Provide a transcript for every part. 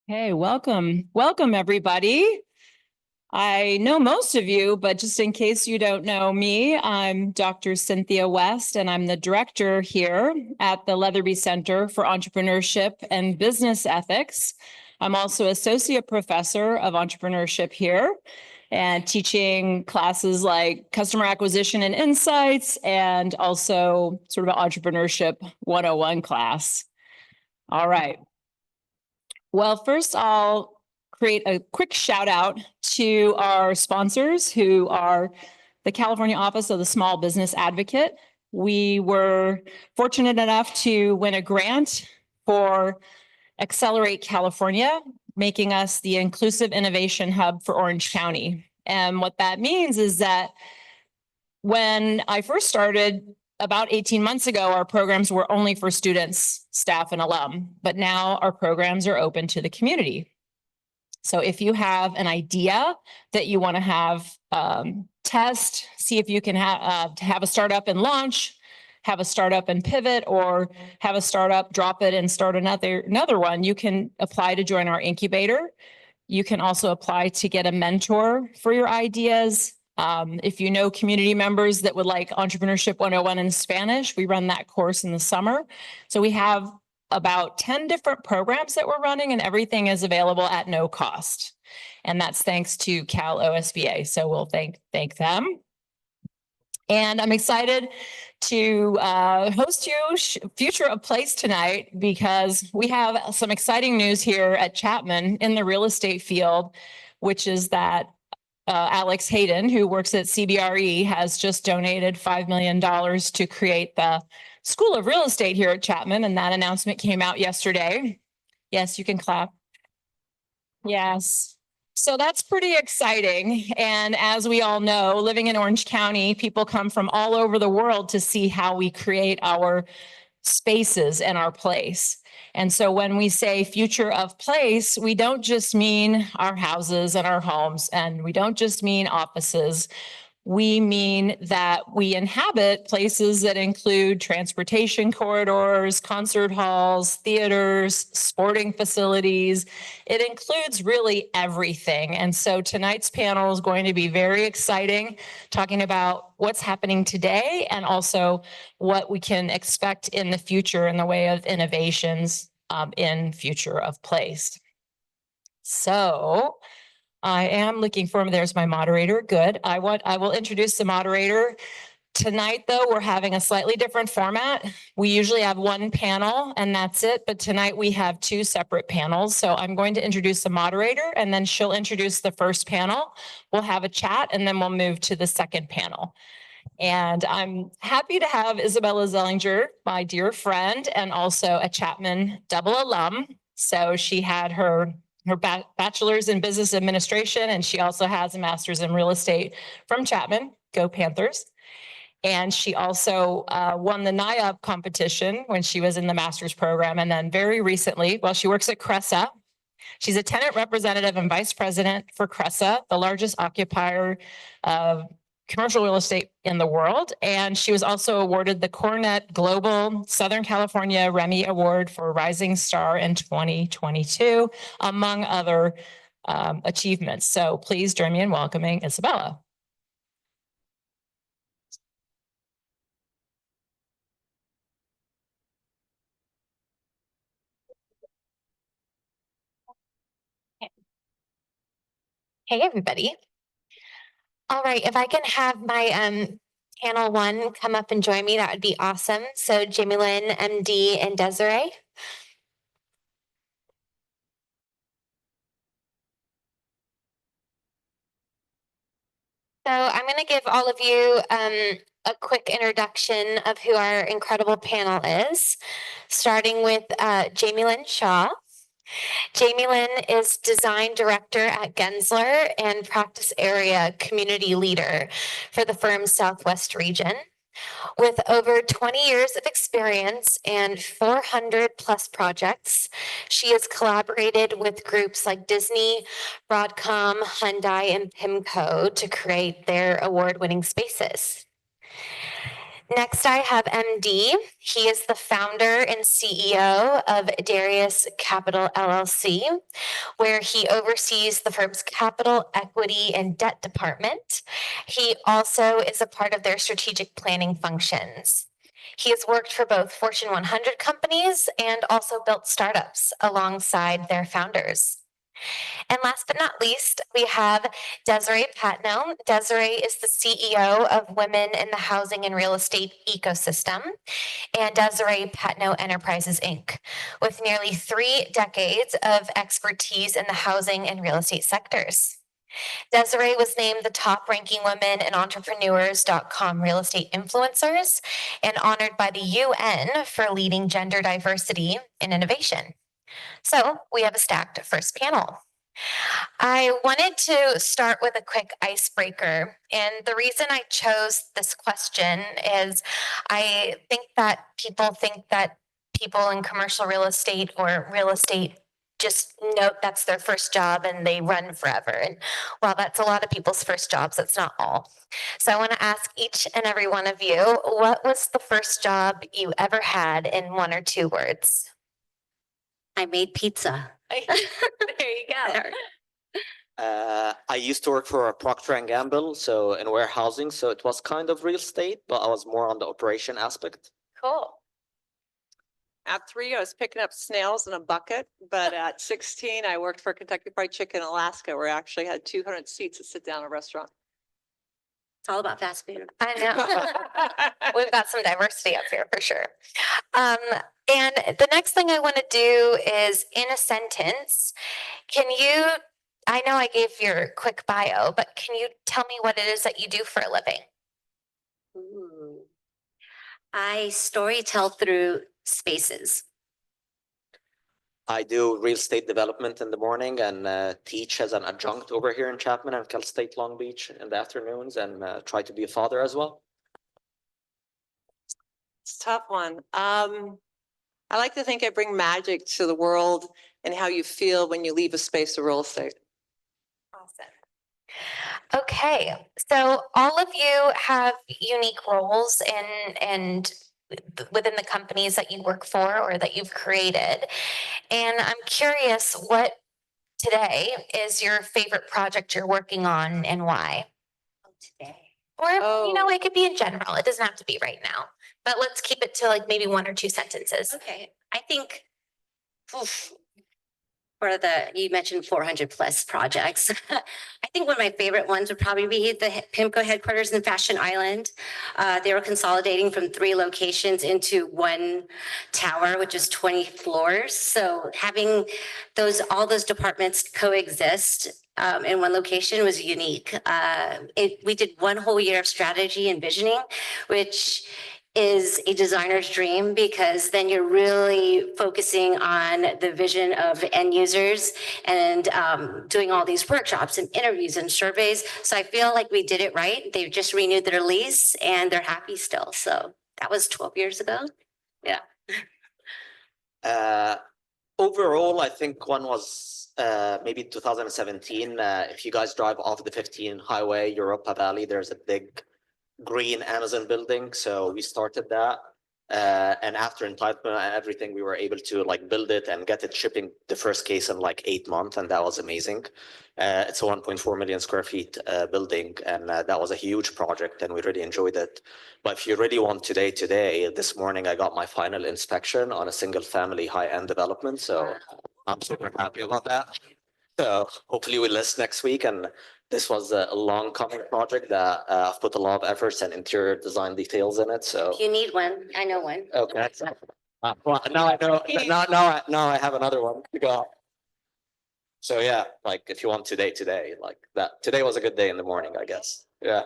Hey, welcome. Welcome, everybody. I know most of you, but just in case you don't know me, I'm Dr. Cynthia West, and I'm the director here at the Leatherby Center for Entrepreneurship and Business Ethics. I'm also associate professor of entrepreneurship here and teaching classes like customer acquisition and insights, and also sort of an entrepreneurship 101 class. All right. Well, first I'll create a quick shout out to our sponsors who are the California Office of the Small Business Advocate. We were fortunate enough to win a grant for Accelerate California, making us the inclusive innovation hub for Orange County. And what that means is that when I first started about 18 months ago, our programs were only for students, staff, and alum, but now our programs are open to the community. So if you have an idea that you want to have test, see if you can have a startup and launch, have a startup and pivot, or have a startup, drop it and start another one, you can apply to join our incubator. You can also apply to get a mentor for your ideas. If you know community members that would like Entrepreneurship 101 in Spanish, we run that course in the summer. So we have about 10 different programs that we're running, and everything is available at no cost. And that's thanks to Cal OSBA. So we'll thank them. And I'm excited to host you Future of Place tonight, because we have some exciting news here at Chapman in the real estate field, which is that Alex Hayden, who works at CBRE, has just donated $5 million to create the School of Real Estate here at Chapman. And that announcement came out yesterday. Yes, you can clap. Yes. So that's pretty exciting. And as we all know, living in Orange County, people come from all over the world to see how we create our spaces and our place. And so when we say future of place, we don't just mean our houses and our homes, and we don't just mean offices. We mean that we inhabit places that include transportation corridors, concert halls, theaters, sporting facilities. It includes really everything. And so tonight's panel is going to be very exciting, talking about what's happening today and also what we can expect in the future in the way of innovations in future of place. So I am looking for him. There's my moderator. Good. I will introduce the moderator. Tonight, though, we're having a slightly different format. We usually have one panel and that's it. But tonight we have two separate panels. So I'm going to introduce the moderator, and then she'll introduce the first panel. We'll have a chat, and then we'll move to the second panel. And I'm happy to have Isabella Zellinger, my dear friend, and also a Chapman double alum. So she had her bachelor's in business administration, and she also has a master's in real estate from Chapman. Go Panthers. And she also won the NIOP competition when she was in the master's program. And then very recently, well, she works at Cressa. She's a tenant representative and vice president for Cressa, the largest occupier of commercial real estate in the world. And she was also awarded the Cornet Global Southern California Remy Award for Rising Star in 2022, among other achievements. So please join me in welcoming Isabella. Hey, everybody. All right, if I can have my panel one come up and join me, that would be awesome. So Jamie Lynn, MD, and Desiree. So I'm going to give all of you a quick introduction of who our incredible panel is, starting with Jamie Lynn Shaw. Jamie Lynn is design director at Gensler and practice area community leader for the firm's Southwest region. With over 20 years of experience and 400 plus projects, she has collaborated with groups like Disney, Broadcom, Hyundai, and PIMCO to create their award-winning spaces. Next, I have MD. He is the founder and CEO of Darius Capital LLC, where he oversees the firm's capital, equity, and debt department. He also is a part of their strategic planning functions. He has worked for both Fortune 100 companies and also built startups alongside their founders. And last but not least, we have Desiree Patno. Desiree is the CEO of Women in the Housing and Real Estate Ecosystem and Desiree Patno Enterprises, Inc., with nearly 3 decades of expertise in the housing and real estate sectors. Desiree was named the top ranking woman in entrepreneurs.com real estate influencers and honored by the UN for leading gender diversity and innovation. So we have a stacked first panel. I wanted to start with a quick icebreaker. And the reason I chose this question is I think that people in commercial real estate or real estate just note that's their first job and they run forever. And while that's a lot of people's first jobs, that's not all. So I want to ask each and every one of you, what was the first job you ever had in 1 or 2 words? I made pizza. There you go. I used to work for Procter & Gamble, so in warehousing, so it was kind of real estate, but I was more on the operation aspect. Cool. At 3, I was picking up snails in a bucket, but at 16, I worked for Kentucky Fried Chicken in Alaska, where I actually had 200 seats to sit down in a restaurant. It's all about fast food. I know. We've got some diversity up here for sure. And the next thing I want to do is in a sentence, I know I gave your quick bio, but can you tell me what it is that you do for a living? I storytell through spaces. I do real estate development in the morning and teach as an adjunct over here in Chapman and Cal State Long Beach in the afternoons and try to be a father as well. It's a tough one. I like to think I bring magic to the world and how you feel when you leave a space of real estate. Awesome. Okay, so all of you have unique roles and within the companies that you work for or that you've created. And I'm curious, what today is your favorite project you're working on and why? Today. Or, it could be in general. It doesn't have to be right now. But let's keep it to like maybe 1 or 2 sentences. Okay. I think you mentioned 400 plus projects. I think one of my favorite ones would probably be the PIMCO headquarters in Fashion Island. They were consolidating from 3 locations into 1 tower, which is 20 floors. So having all those departments coexist in 1 location was unique. We did 1 whole year of strategy and visioning, which is a designer's dream because then you're really focusing on the vision of end users and doing all these workshops and interviews and surveys. So I feel like we did it right. They've just renewed their lease and they're happy still. So that was 12 years ago. Yeah. Overall, I think one was maybe 2017. If you guys drive off the 15 highway, Europa Valley, there's a big green Amazon building. So we started that. And after entitlement and everything, we were able to build it and get it shipping the first case in 8 months. And that was amazing. It's a 1.4 million square feet building. And that was a huge project and we really enjoyed it. But if you really want today, this morning, I got my final inspection on a single family high-end development. So I'm super happy about that. So hopefully we list next week. And this was a long coming project that I've put a lot of efforts and interior design details in it. So If you need one, I know one. okay. Well, now I know. Now I have another one to go. So yeah, if you want today, that. Today was a good day in the morning, I guess. Yeah.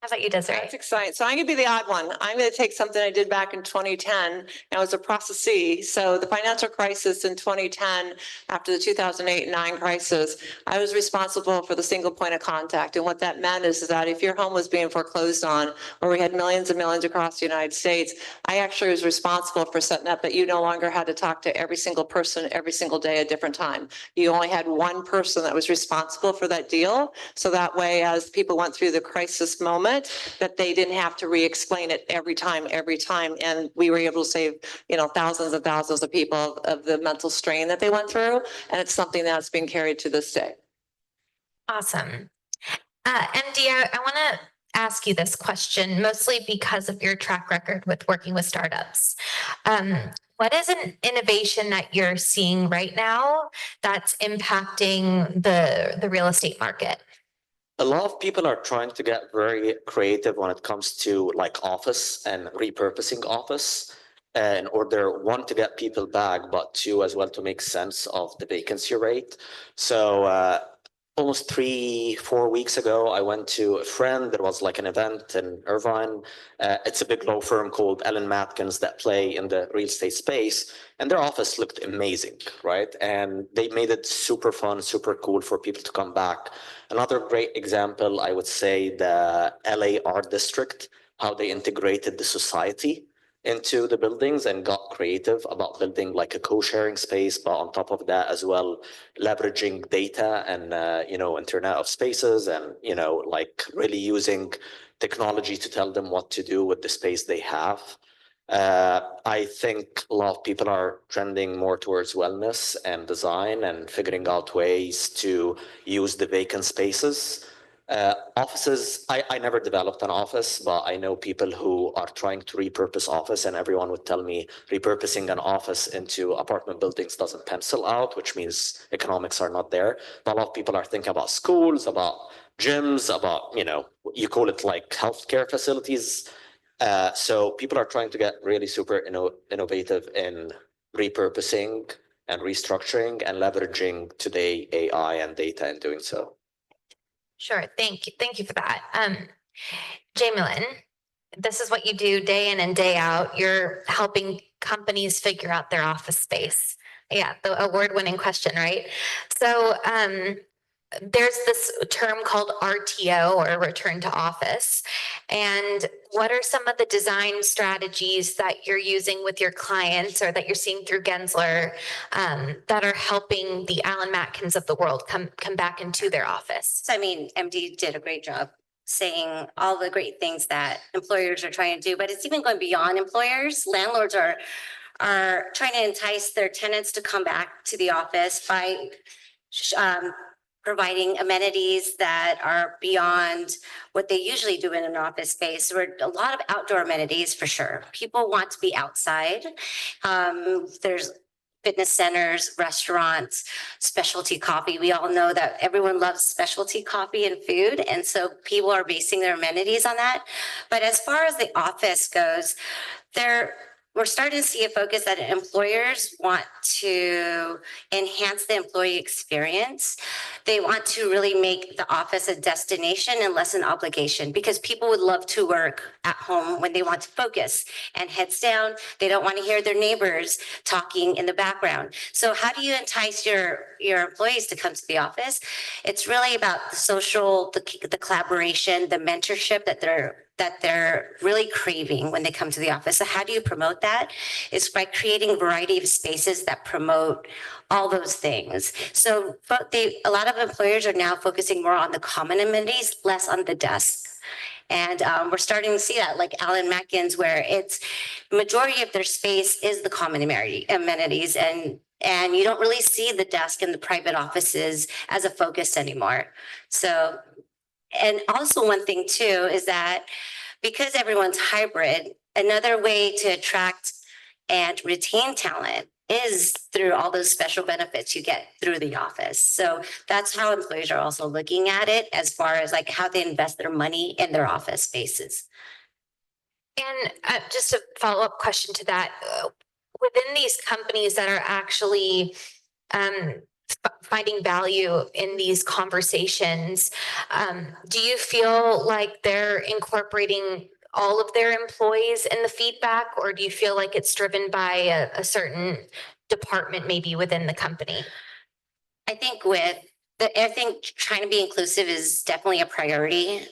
How about you, Desiree? That's exciting. So I'm going to be the odd one. I'm going to take something I did back in 2010. And it was a processee. So the financial crisis in 2010, after the 2008-9 crisis, I was responsible for the single point of contact. And what that meant is that if your home was being foreclosed on, or we had millions and millions across the United States, I actually was responsible for setting up that you no longer had to talk to every single person every single day at a different time. You only had one person that was responsible for that deal. So that way, as people went through the crisis moment, it, that they didn't have to re-explain it every time. And we were able to save, thousands and thousands of people of the mental strain that they went through. And it's something that's been carried to this day. Awesome. MD, I want to ask you this question, mostly because of your track record with working with startups. What is an innovation that you're seeing right now that's impacting the real estate market? A lot of people are trying to get very creative when it comes to like office and repurposing office in order, one, to get people back, but two, as well, to make sense of the vacancy rate. So almost 3-4 weeks ago, I went to a friend. There was like an event in Irvine. It's a big law firm called Ellen Matkins that play in the real estate space, and their office looked amazing, right? And they made it super fun, super cool for people to come back. Another great example, I would say, the LA Art District, how they integrated the society into the buildings and got creative about building like a co-sharing space, but on top of that as well, leveraging data and Internet of Spaces, and like really using technology to tell them what to do with the space they have. I think a lot of people are trending more towards wellness and design and figuring out ways to use the vacant spaces. Offices, I never developed an office, but I know people who are trying to repurpose office, and everyone would tell me repurposing an office into apartment buildings doesn't pencil out, which means economics are not there. But a lot of people are thinking about schools, about gyms, about, you call it like healthcare facilities. So people are trying to get really super innovative in repurposing and restructuring and leveraging today AI and data in doing so. Sure. Thank you for that. Jamie Lynn, this is what you do day in and day out. You're helping companies figure out their office space. Yeah, the award-winning question, right? So there's this term called RTO, or return to office. And what are some of the design strategies that you're using with your clients, or that you're seeing through Gensler, that are helping the Alan Matkins of the world come back into their office? So, I mean, MD did a great job saying all the great things that employers are trying to do, but it's even going beyond employers. Landlords are trying to entice their tenants to come back to the office by providing amenities that are beyond what they usually do in an office space. There are a lot of outdoor amenities for sure. People want to be outside. There's fitness centers, restaurants, specialty coffee. We all know that everyone loves specialty coffee and food, and so people are basing their amenities on that. But as far as the office goes, we're starting to see a focus that employers want to enhance the employee experience. They want to really make the office a destination and less an obligation, because people would love to work at home when they want to focus and heads down. They don't want to hear their neighbors talking in the background. So how do you entice your employees to come to the office? It's really about the social, the collaboration, the mentorship that they're really craving when they come to the office. So how do you promote that? It's by creating a variety of spaces that promote all those things. So a lot of employers are now focusing more on the common amenities, less on the desk. And we're starting to see that, like Alan Matkins, where it's majority of their space is the common amenities, and you don't really see the desk in the private offices as a focus anymore. So, and also one thing too is that because everyone's hybrid, another way to attract and retain talent is through all those special benefits you get through the office. So that's how employers are also looking at it, as far as like how they invest their money in their office spaces. And just a follow-up question to that, within these companies that are actually finding value in these conversations, do you feel like they're incorporating all of their employees in the feedback, or do you feel like it's driven by a certain department maybe within the company? I think with I think trying to be inclusive is definitely a priority.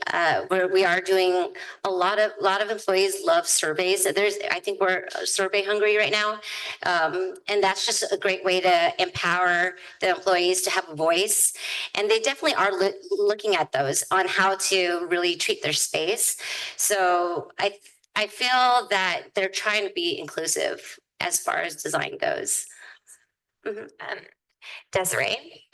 We are doing a lot of employees love surveys. I think we're survey hungry right now. And that's just a great way to empower the employees to have a voice. And they definitely are looking at those on how to really treat their space. So I feel that they're trying to be inclusive as far as design goes. Desiree,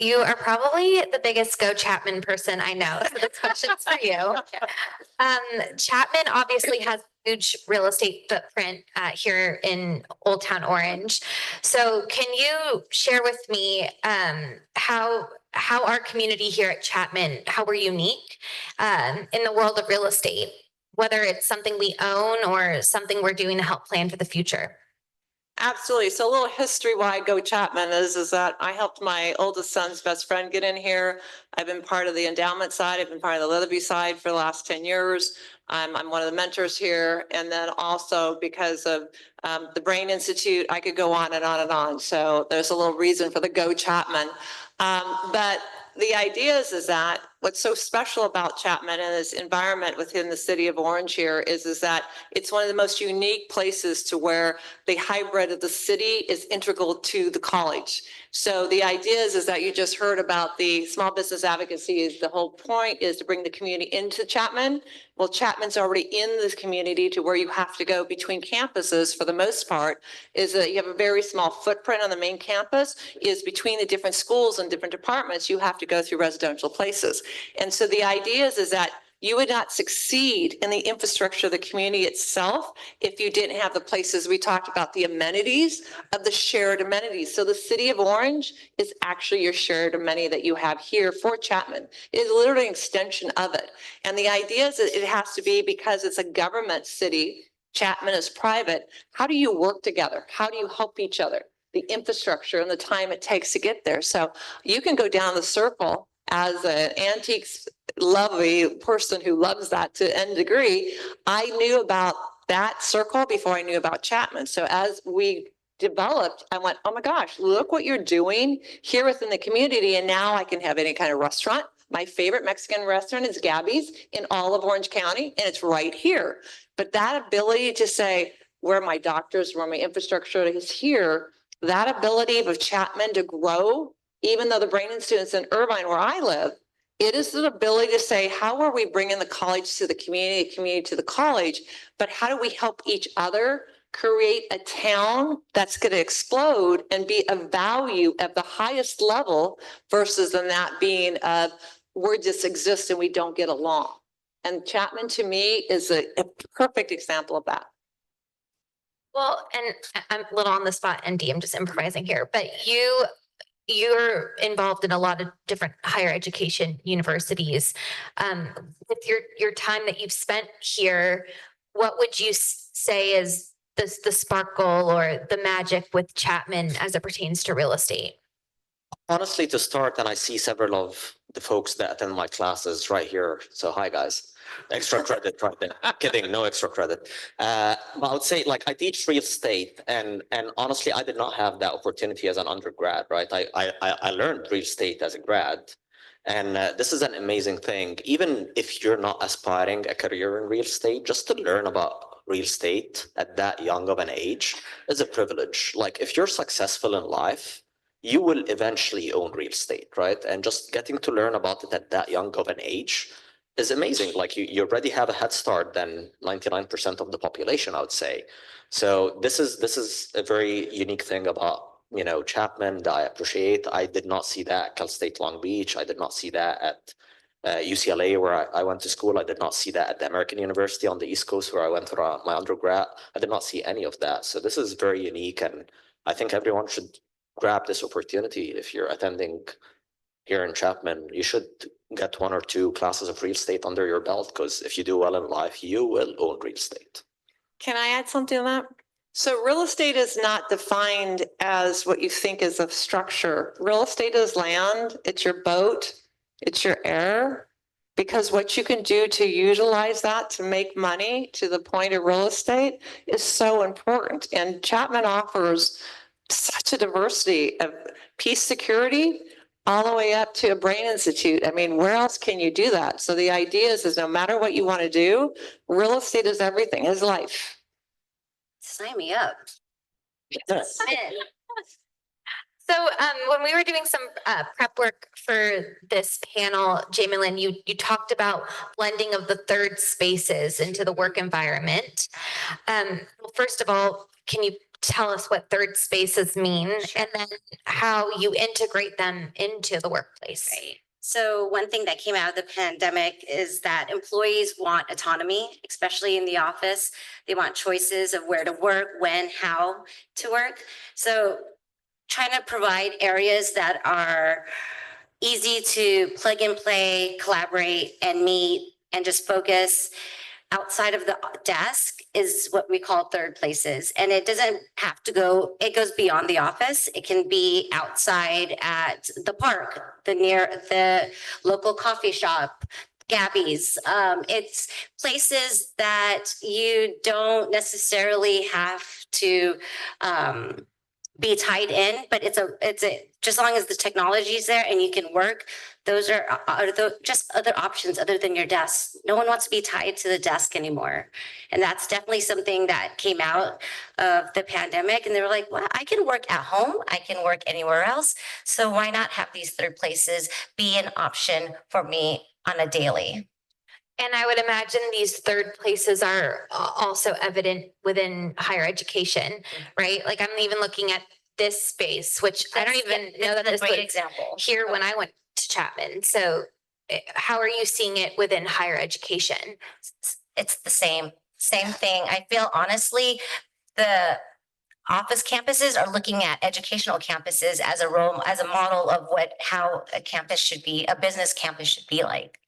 you are probably the biggest Go Chapman person I know. So this question's for you. Chapman obviously has a huge real estate footprint here in Old Town Orange. So can you share with me how our community here at Chapman, how we're unique in the world of real estate, whether it's something we own or something we're doing to help plan for the future? Absolutely. So a little history why I go Chapman is that I helped my oldest son's best friend get in here. I've been part of the endowment side. I've been part of the Leatherby side for the last 10 years. I'm one of the mentors here. And then also because of the Brain Institute, I could go on and on and on. So there's a little reason for the Go Chapman. But the idea is that what's so special about Chapman and this environment within the city of Orange here is that it's one of the most unique places to where the hybrid of the city is integral to the college. So the idea is that you just heard about the small business advocacy. Is the whole point is to bring the community into Chapman. Well, Chapman's already in this community to where you have to go between campuses for the most part, is that you have a very small footprint on the main campus, is between the different schools and different departments, you have to go through residential places. And so the idea is that you would not succeed in the infrastructure of the community itself if you didn't have the places we talked about, the amenities of the shared amenities. So the city of Orange is actually your shared amenity that you have here for Chapman. It is literally an extension of it. And the idea is that it has to be, because it's a government city, Chapman is private. How do you work together? How do you help each other? The infrastructure and the time it takes to get there. So you can go down the circle as an antiques lovely person who loves that to n degree. I knew about that circle before I knew about Chapman. So as we developed, I went, oh my gosh, look what you're doing here within the community. And now I can have any kind of restaurant. My favorite Mexican restaurant is Gabby's in all of Orange County, and it's right here. But that ability to say where my doctors, where my infrastructure is here, that ability of Chapman to grow, even though the Brain Institute's in Irvine where I live, it is the ability to say, how are we bringing the college to the community to the college, but how do we help each other create a town that's going to explode and be of value at the highest level versus than that being of we just exist and we don't get along. And Chapman to me is a perfect example of that. Well, and I'm a little on the spot, ND, I'm just improvising here, but you're involved in a lot of different higher education universities. With your time that you've spent here, what would you say is the sparkle or the magic with Chapman as it pertains to real estate? Honestly, to start, and I see several of the folks that attend my classes right here. So hi, guys. Extra credit right there. Kidding, no extra credit. But I would say, like, I teach real estate, and honestly, I did not have that opportunity as an undergrad, right? I learned real estate as a grad, and this is an amazing thing. Even if you're not aspiring a career in real estate, just to learn about real estate at that young of an age is a privilege. Like, if you're successful in life, you will eventually own real estate, right? And just getting to learn about it at that young of an age is amazing. Like you already have a head start than 99% of the population, I would say. So this is a very unique thing about, you know, Chapman that I appreciate. I did not see that at Cal State Long Beach. I did not see that at UCLA, where I went to school. I did not see that at the American University on the East Coast, where I went through my undergrad. I did not see any of that. So this is very unique, and I think everyone should grab this opportunity. If you're attending here in Chapman, you should get 1 or 2 classes of real estate under your belt, because if you do well in life, you will own real estate. Can I add something to that? So real estate is not defined as what you think is a structure. Real estate is land, it's your boat, it's your air, because what you can do to utilize that to make money to the point of real estate is so important. And Chapman offers such a diversity of peace, security, all the way up to a brain institute. I mean, where else can you do that? So the idea is no matter what you want to do, real estate is everything, is life. Sign me up. Yes. So when we were doing some prep work for this panel, Jamie Lynn, you talked about blending of the third spaces into the work environment. Well, first of all, can you tell us what third spaces mean, and then how you integrate them into the workplace? Right. So one thing that came out of the pandemic is that employees want autonomy, especially in the office. They want choices of where to work, when, how to work. So trying to provide areas that are easy to plug and play, collaborate, and meet, and just focus outside of the desk is what we call third places. And it doesn't have to go, it goes beyond the office. It can be outside at the park, the local coffee shop, Gabby's. It's places that you don't necessarily have to be tied in, but it's just as long as the technology is there and you can work, those are just other options other than your desk. No one wants to be tied to the desk anymore. And that's definitely something that came out of the pandemic. And they were like, well, I can work at home. I can work anywhere else. So why not have these third places be an option for me on a daily? And I would imagine these third places are also evident within higher education, right? Like I'm even looking at this space, which I don't even know that this this is a great was example here when I went to Chapman. So how are you seeing it within higher education? It's the same thing. I feel honestly, the office campuses are looking at educational campuses as a model of how a campus should be, a business campus should be like,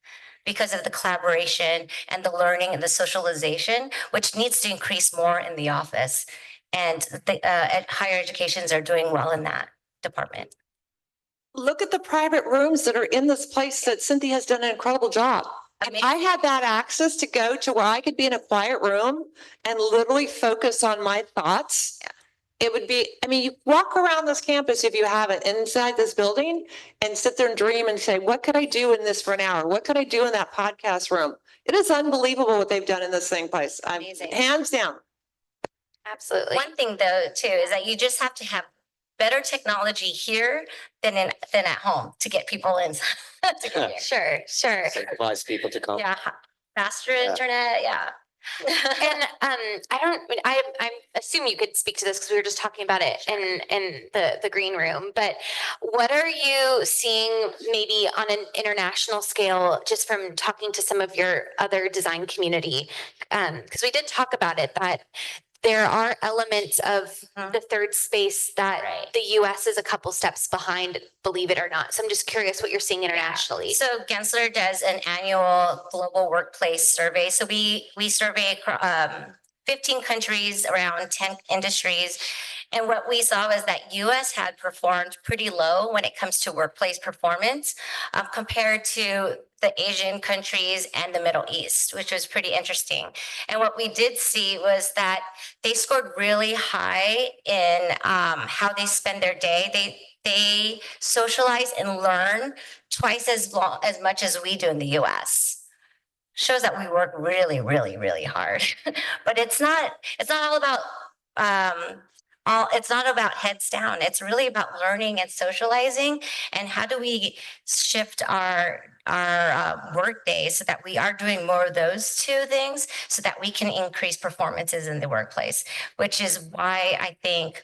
because of the collaboration and the learning and the socialization, which needs to increase more in the office. And the higher educations are doing well in that department. Look at the private rooms that are in this place that Cynthia has done an incredible job. If I had that access to go to where I could be in a quiet room and literally focus on my thoughts, it would be, I mean, you walk around this campus if you haven't, inside this building, and sit there and dream and say, what could I do in this for an hour? What could I do in that podcast room? It is unbelievable what they've done in this thing place. Amazing. Hands down. Absolutely. One thing though, too, is that you just have to have better technology here than at home to get people in. Sure. Incentivize people to come. Yeah, faster internet, yeah. And I assume you could speak to this because we were just talking about it in the green room, but what are you seeing maybe on an international scale, just from talking to some of your other design community? Because we did talk about it, that there are elements of the third space that the US is a couple steps behind, believe it or not. So I'm just curious what you're seeing internationally. So Gensler does an annual global workplace survey. So we survey 15 countries, around 10 industries. And what we saw was that US had performed pretty low when it comes to workplace performance compared to the Asian countries and the Middle East, which was pretty interesting. And what we did see was that they scored really high in how they spend their day. They socialize and learn twice as much as we do in the US. Shows that we work really, really, really hard. But it's not all about it's not about heads down. It's really about learning and socializing, and how do we shift our work days so that we are doing more of those two things so that we can increase performances in the workplace, which is why I think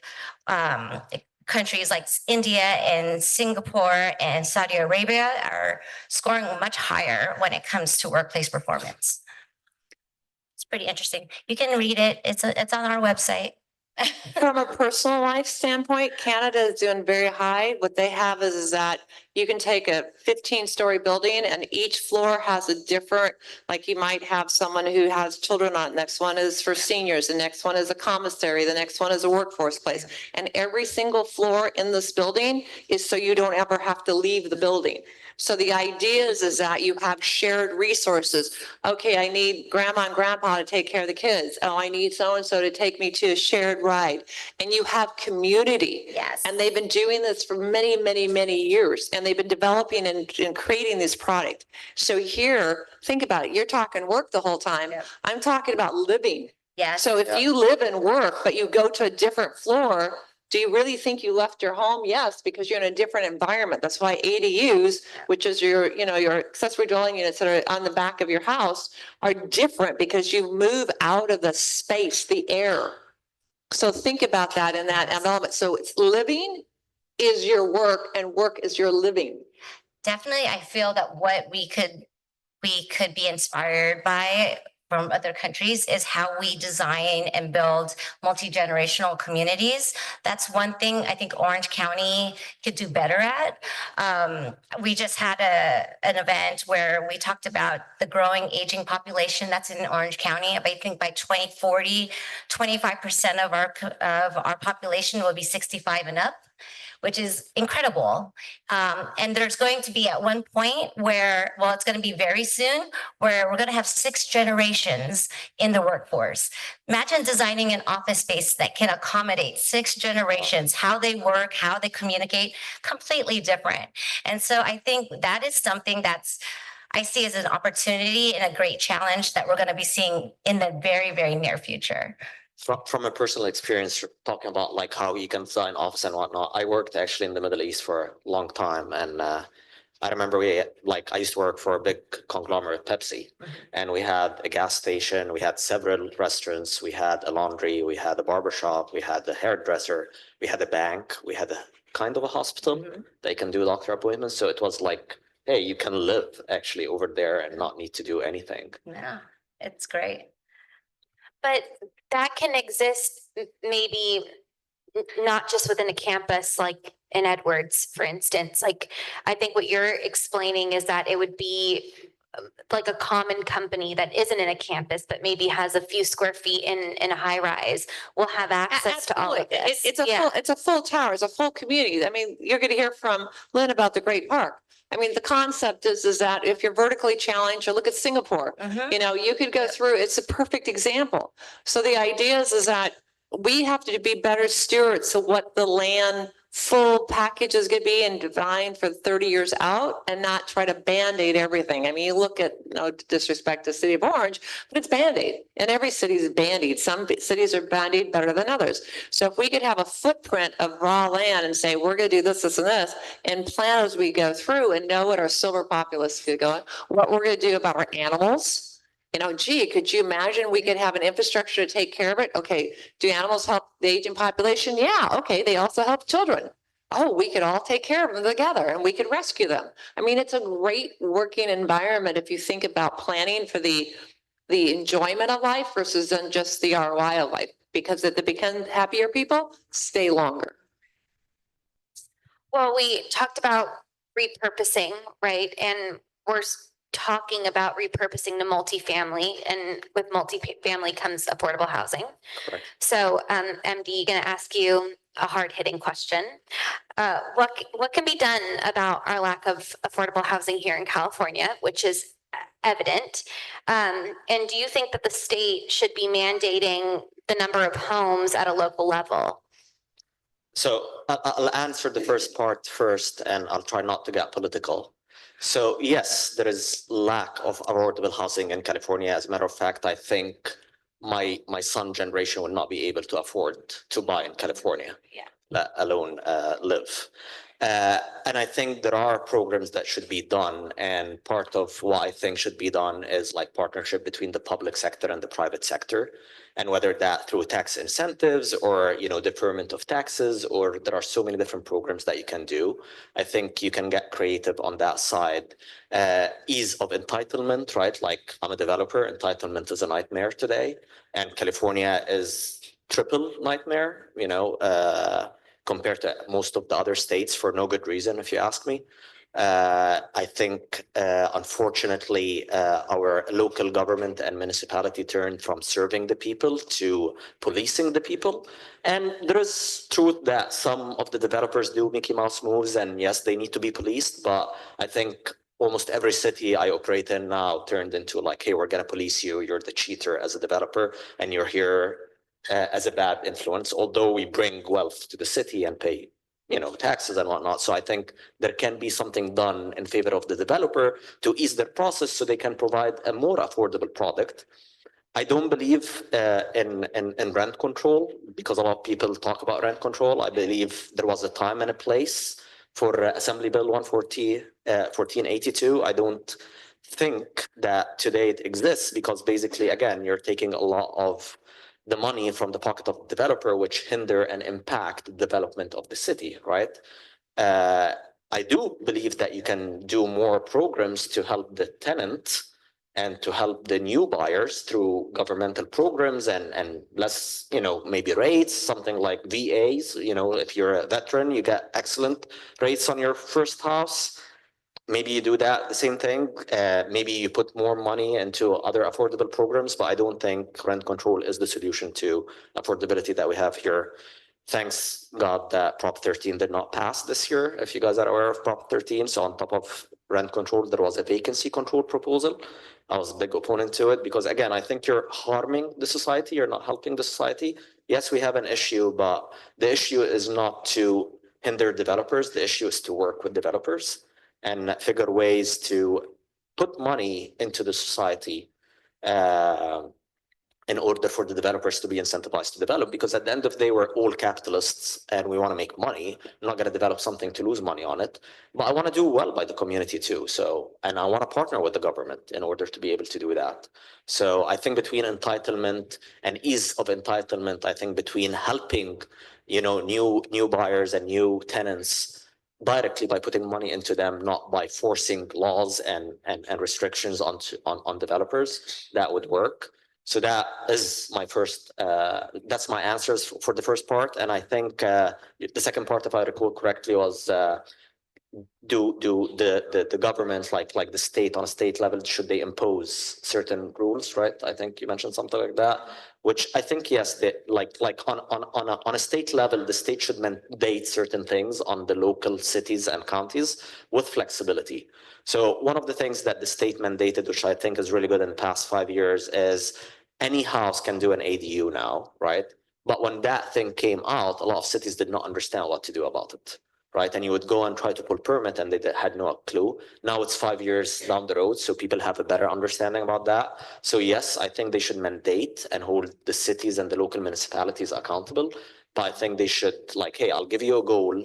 countries like India and Singapore and Saudi Arabia are scoring much higher when it comes to workplace performance. It's pretty interesting. You can read it. It's on our website. From a personal life standpoint, Canada is doing very high. What they have is that you can take a 15-story building and each floor has a different, like you might have someone who has children on it. Next one is for seniors. The next one is a commissary. The next one is a workforce place. And every single floor in this building is so you don't ever have to leave the building. So the idea is that you have shared resources. Okay, I need grandma and grandpa to take care of the kids. Oh, I need so-and-so to take me to a shared ride, and you have community. Yes. And they've been doing this for many, many, many years, and they've been developing and creating this product. So here, think about it. You're talking work the whole time. Yep. I'm talking about living. Yes. So if you live and work, but you go to a different floor, do you really think you left your home? Yes, because you're in a different environment. That's why ADUs, which is your, your accessory dwelling units that are on the back of your house, are different because you move out of the space, the air. So think about that in that element. So it's living is your work and work is your living. Definitely, I feel that what we could be inspired by from other countries is how we design and build multi-generational communities. That's one thing I think Orange County could do better at. We just had an event where we talked about the growing aging population that's in Orange County. I think by 2040, 25% of our population will be 65 and up, which is incredible. And there's going to be at one point where, well, it's going to be very soon, where we're going to have 6 generations in the workforce. Imagine designing an office space that can accommodate 6 generations, how they work, how they communicate, completely different. And so I think that is something I see as an opportunity and a great challenge that we're going to be seeing in the very, very near future. From a personal experience, talking about like how you can design office and whatnot, I worked actually in the Middle East for a long time, and I remember I used to work for a big conglomerate, Pepsi, and we had a gas station, we had several restaurants, we had a laundry, we had a barbershop, we had a hairdresser, we had a bank, we had a kind of a hospital. They can do doctor appointments, so it was like, hey, you can live actually over there and not need to do anything. Yeah, it's great. But that can exist maybe not just within a campus, like in Edwards, for instance. Like, I think what you're explaining is that it would be like a common company that isn't in a campus, but maybe has a few square feet in a high rise, will have access to all of this. It's a full tower, it's a full community. I mean, you're going to hear from Lynn about the Great Park. I mean, the concept is that if you're vertically challenged, or look at Singapore, you could go through, it's a perfect example. So the idea is that we have to be better stewards of what the land full package is going to be and design for 30 years out, and not try to band-aid everything. I mean, you look at, no disrespect to the city of Orange, but it's band-aid, and every city is band-aid. Some cities are band-aid better than others. So if we could have a footprint of raw land and say, we're going to do this, this, and this, and plan as we go through and know what our silver populace is going, what we're going to do about our animals. Gee, could you imagine we could have an infrastructure to take care of it? Okay, do animals help the aging population? Yeah, okay, they also help children. Oh, we could all take care of them together and we could rescue them. I mean, it's a great working environment if you think about planning for the enjoyment of life versus then just the ROI of life, because if they become happier people, stay longer. Well, we talked about repurposing, right? And we're talking about repurposing to multifamily, and with multifamily comes affordable housing. Correct. So, MD, going to ask you a hard-hitting question. What can be done about our lack of affordable housing here in California, which is evident? And do you think that the state should be mandating the number of homes at a local level? So I'll answer the first part first, and I'll try not to get political. So yes, there is lack of affordable housing in California. As a matter of fact, I think my son generation will not be able to afford to buy in California, let alone live. And I think there are programs that should be done, and part of what I think should be done is like partnership between the public sector and the private sector, and whether that through tax incentives or deferment of taxes, or there are so many different programs that you can do. I think you can get creative on that side. Ease of entitlement, right? Like, I'm a developer, entitlement is a nightmare today, and California is triple nightmare, compared to most of the other states, for no good reason, if you ask me. I think, unfortunately, our local government and municipality turned from serving the people to policing the people. And there is truth that some of the developers do Mickey Mouse moves, and yes, they need to be policed. But I think almost every city I operate in now turned into like, hey, we're going to police you. You're the cheater as a developer, and you're here as a bad influence, although we bring wealth to the city and pay, taxes and whatnot. So I think there can be something done in favor of the developer to ease their process so they can provide a more affordable product. I don't believe in rent control, because a lot of people talk about rent control. I believe there was a time and a place for Assembly Bill 1482. I don't think that today it exists, because basically, again, you're taking a lot of the money from the pocket of the developer, which hinder and impact the development of the city, right? I do believe that you can do more programs to help the tenant and to help the new buyers through governmental programs and less, maybe rates, something like VAs. If you're a veteran, you get excellent rates on your first house. Maybe you do that, the same thing. Maybe you put more money into other affordable programs, but I don't think rent control is the solution to affordability that we have here. Thanks God that Prop 13 did not pass this year, if you guys are aware of Prop 13. So on top of rent control, there was a vacancy control proposal. I was a big opponent to it, because again, I think you're harming the society, you're not helping the society. Yes, we have an issue, but the issue is not to hinder developers. The issue is to work with developers and figure ways to put money into the society in order for the developers to be incentivized to develop. Because at the end of the day, we're all capitalists and we want to make money. I'm not going to develop something to lose money on it, but I want to do well by the community too. And I want to partner with the government in order to be able to do that. So I think between entitlement and ease of entitlement, I think between helping, new buyers and new tenants directly by putting money into them, not by forcing laws and restrictions on developers, that would work. So that is my first, that's my answers for the first part. And I think the second part, if I recall correctly, was do the government, like the state, on a state level, should they impose certain rules, right? I think you mentioned something like that, which I think, yes, that like on a state level, the state should mandate certain things on the local cities and counties with flexibility. So one of the things that the state mandated, which I think is really good in the past 5 years, is any house can do an ADU now, right? But when that thing came out, a lot of cities did not understand what to do about it, right? And you would go and try to pull permit and they had no clue. Now it's 5 years down the road, so people have a better understanding about that. So yes, I think they should mandate and hold the cities and the local municipalities accountable. But I think they should, like, hey, I'll give you a goal,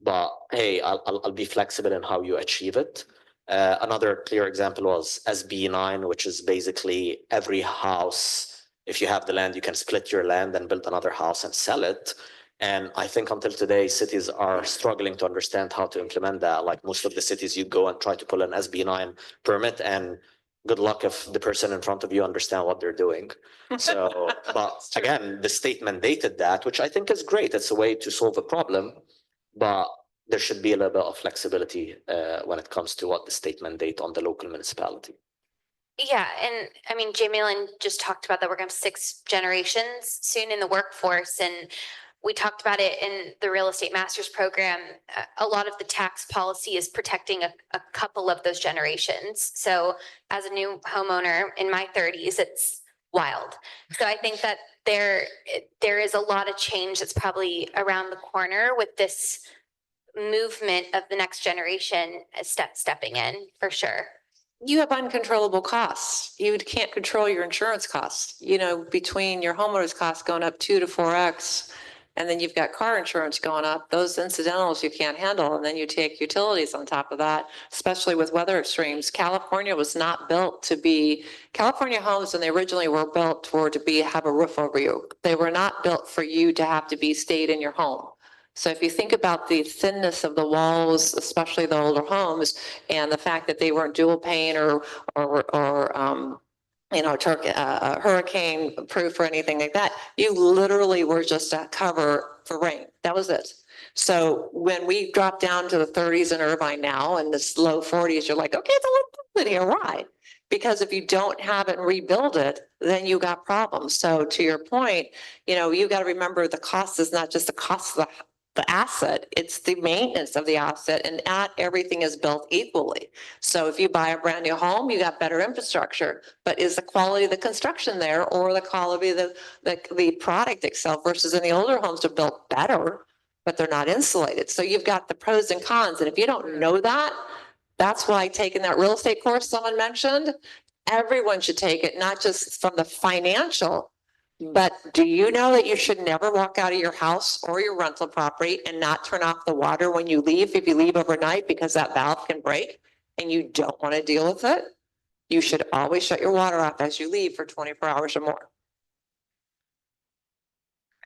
but hey, I'll be flexible in how you achieve it. Another clear example was SB 9, which is basically every house, if you have the land, you can split your land and build another house and sell it. And I think until today, cities are struggling to understand how to implement that. Like most of the cities, you go and try to pull an SB 9 permit, and good luck if the person in front of you understand what they're doing. So, but again, the state mandated that, which I think is great. It's a way to solve a problem, but there should be a little bit of flexibility when it comes to what the state mandate on the local municipality. Yeah, and I mean, Jamie Lynn just talked about that we're going to have 6 generations soon in the workforce, and we talked about it in the real estate master's program. A lot of the tax policy is protecting a couple of those generations. So as a new homeowner in my 30s, it's wild. So I think that there is a lot of change that's probably around the corner with this movement of the next generation stepping in, for sure. You have uncontrollable costs. You can't control your insurance costs, between your homeowner's costs going up 2 to 4x, and then you've got car insurance going up. Those incidentals you can't handle. And then you take utilities on top of that, especially with weather extremes. California was not built to be, California homes, and they originally were built to have a roof over you. They were not built for you to have to be stayed in your home. So if you think about the thinness of the walls, especially the older homes, and the fact that they weren't dual pane or hurricane proof or anything like that, you literally were just a cover for rain. That was it. So when we drop down to the 30s in Irvine now and this low 40s, you're like, okay, it's a little bit here, right? Because if you don't have it and rebuild it, then you got problems. So to your point, you got to remember the cost is not just the cost of the the asset, it's the maintenance of the asset, and not everything is built equally. So if you buy a brand new home, you got better infrastructure, but is the quality of the construction there, or the quality of the product itself versus in the older homes are built better, but they're not insulated. So you've got the pros and cons. And if you don't know that, that's why taking that real estate course someone mentioned, everyone should take it, not just from the financial, but do you know that you should never walk out of your house or your rental property and not turn off the water when you leave, if you leave overnight, because that valve can break and you don't want to deal with it? You should always shut your water off as you leave for 24 hours or more.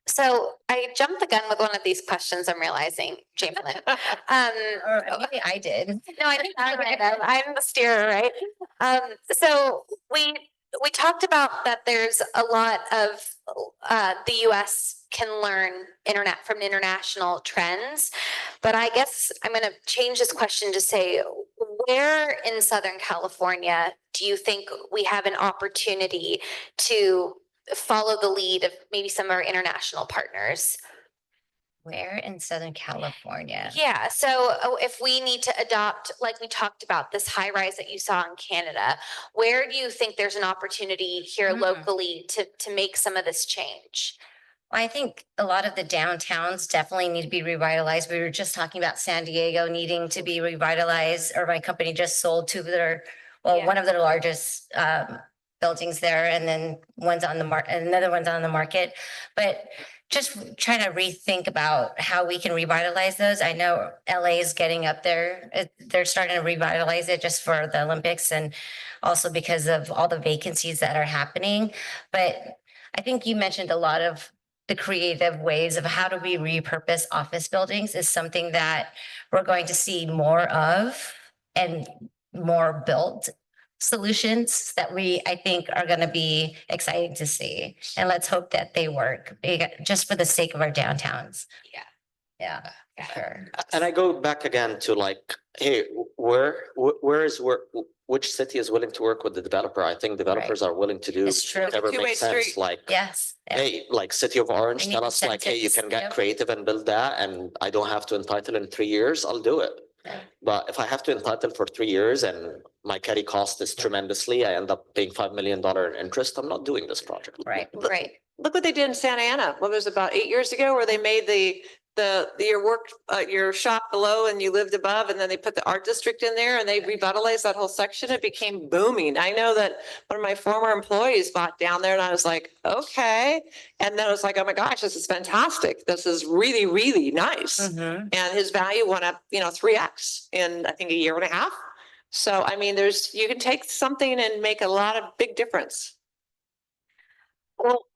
So I jumped the gun with one of these questions, I'm realizing, Jamie. Or maybe I did. No, I think I'm the steerer, right? So we talked about that there's a lot of the US can learn internet from international trends, but I guess I'm going to change this question to say, where in Southern California do you think we have an opportunity to follow the lead of maybe some of our international partners? Where in Southern California? Yeah, so if we need to adopt, like we talked about, this high rise that you saw in Canada, where do you think there's an opportunity here locally to make some of this change? I think a lot of the downtowns definitely need to be revitalized. We were just talking about San Diego needing to be revitalized, or my company just sold two of their, one of their largest buildings there, and then one's on the market, another one's on the market. But just trying to rethink about how we can revitalize those. I know LA is getting up there. They're starting to revitalize it just for the Olympics, and also because of all the vacancies that are happening. But I think you mentioned a lot of the creative ways of how do we repurpose office buildings is something that we're going to see more of, and more built solutions that I think are going to be exciting to see. And let's hope that they work just for the sake of our downtowns. Yeah, sure. And I go back again to like, hey, which city is willing to work with the developer? I think developers are willing to do It's true. whatever Two-way makes sense. street. Like, Yes. hey, like City of Orange, We tell need us like, hey, you incentives. can get Yep. creative and build that, and I don't have to entitle in 3 years, I'll do it. Yeah. But if I have to entitle for 3 years and my carry cost is tremendously, I end up paying $5 million in interest, I'm not doing this project. Right. Right. Look what they did in Santa Ana. What was it, about 8 years ago, where they made your shop below and you lived above, and then they put the art district in there and they revitalized that whole section. It became booming. I know that one of my former employees bought down there, and I was like, okay. And then I was like, oh my gosh, this is fantastic. This is really, really nice. Mm-hmm. And his value went up, 3x in, I think, a year and a half. So, I mean, you can take something and make a lot of big difference. Well,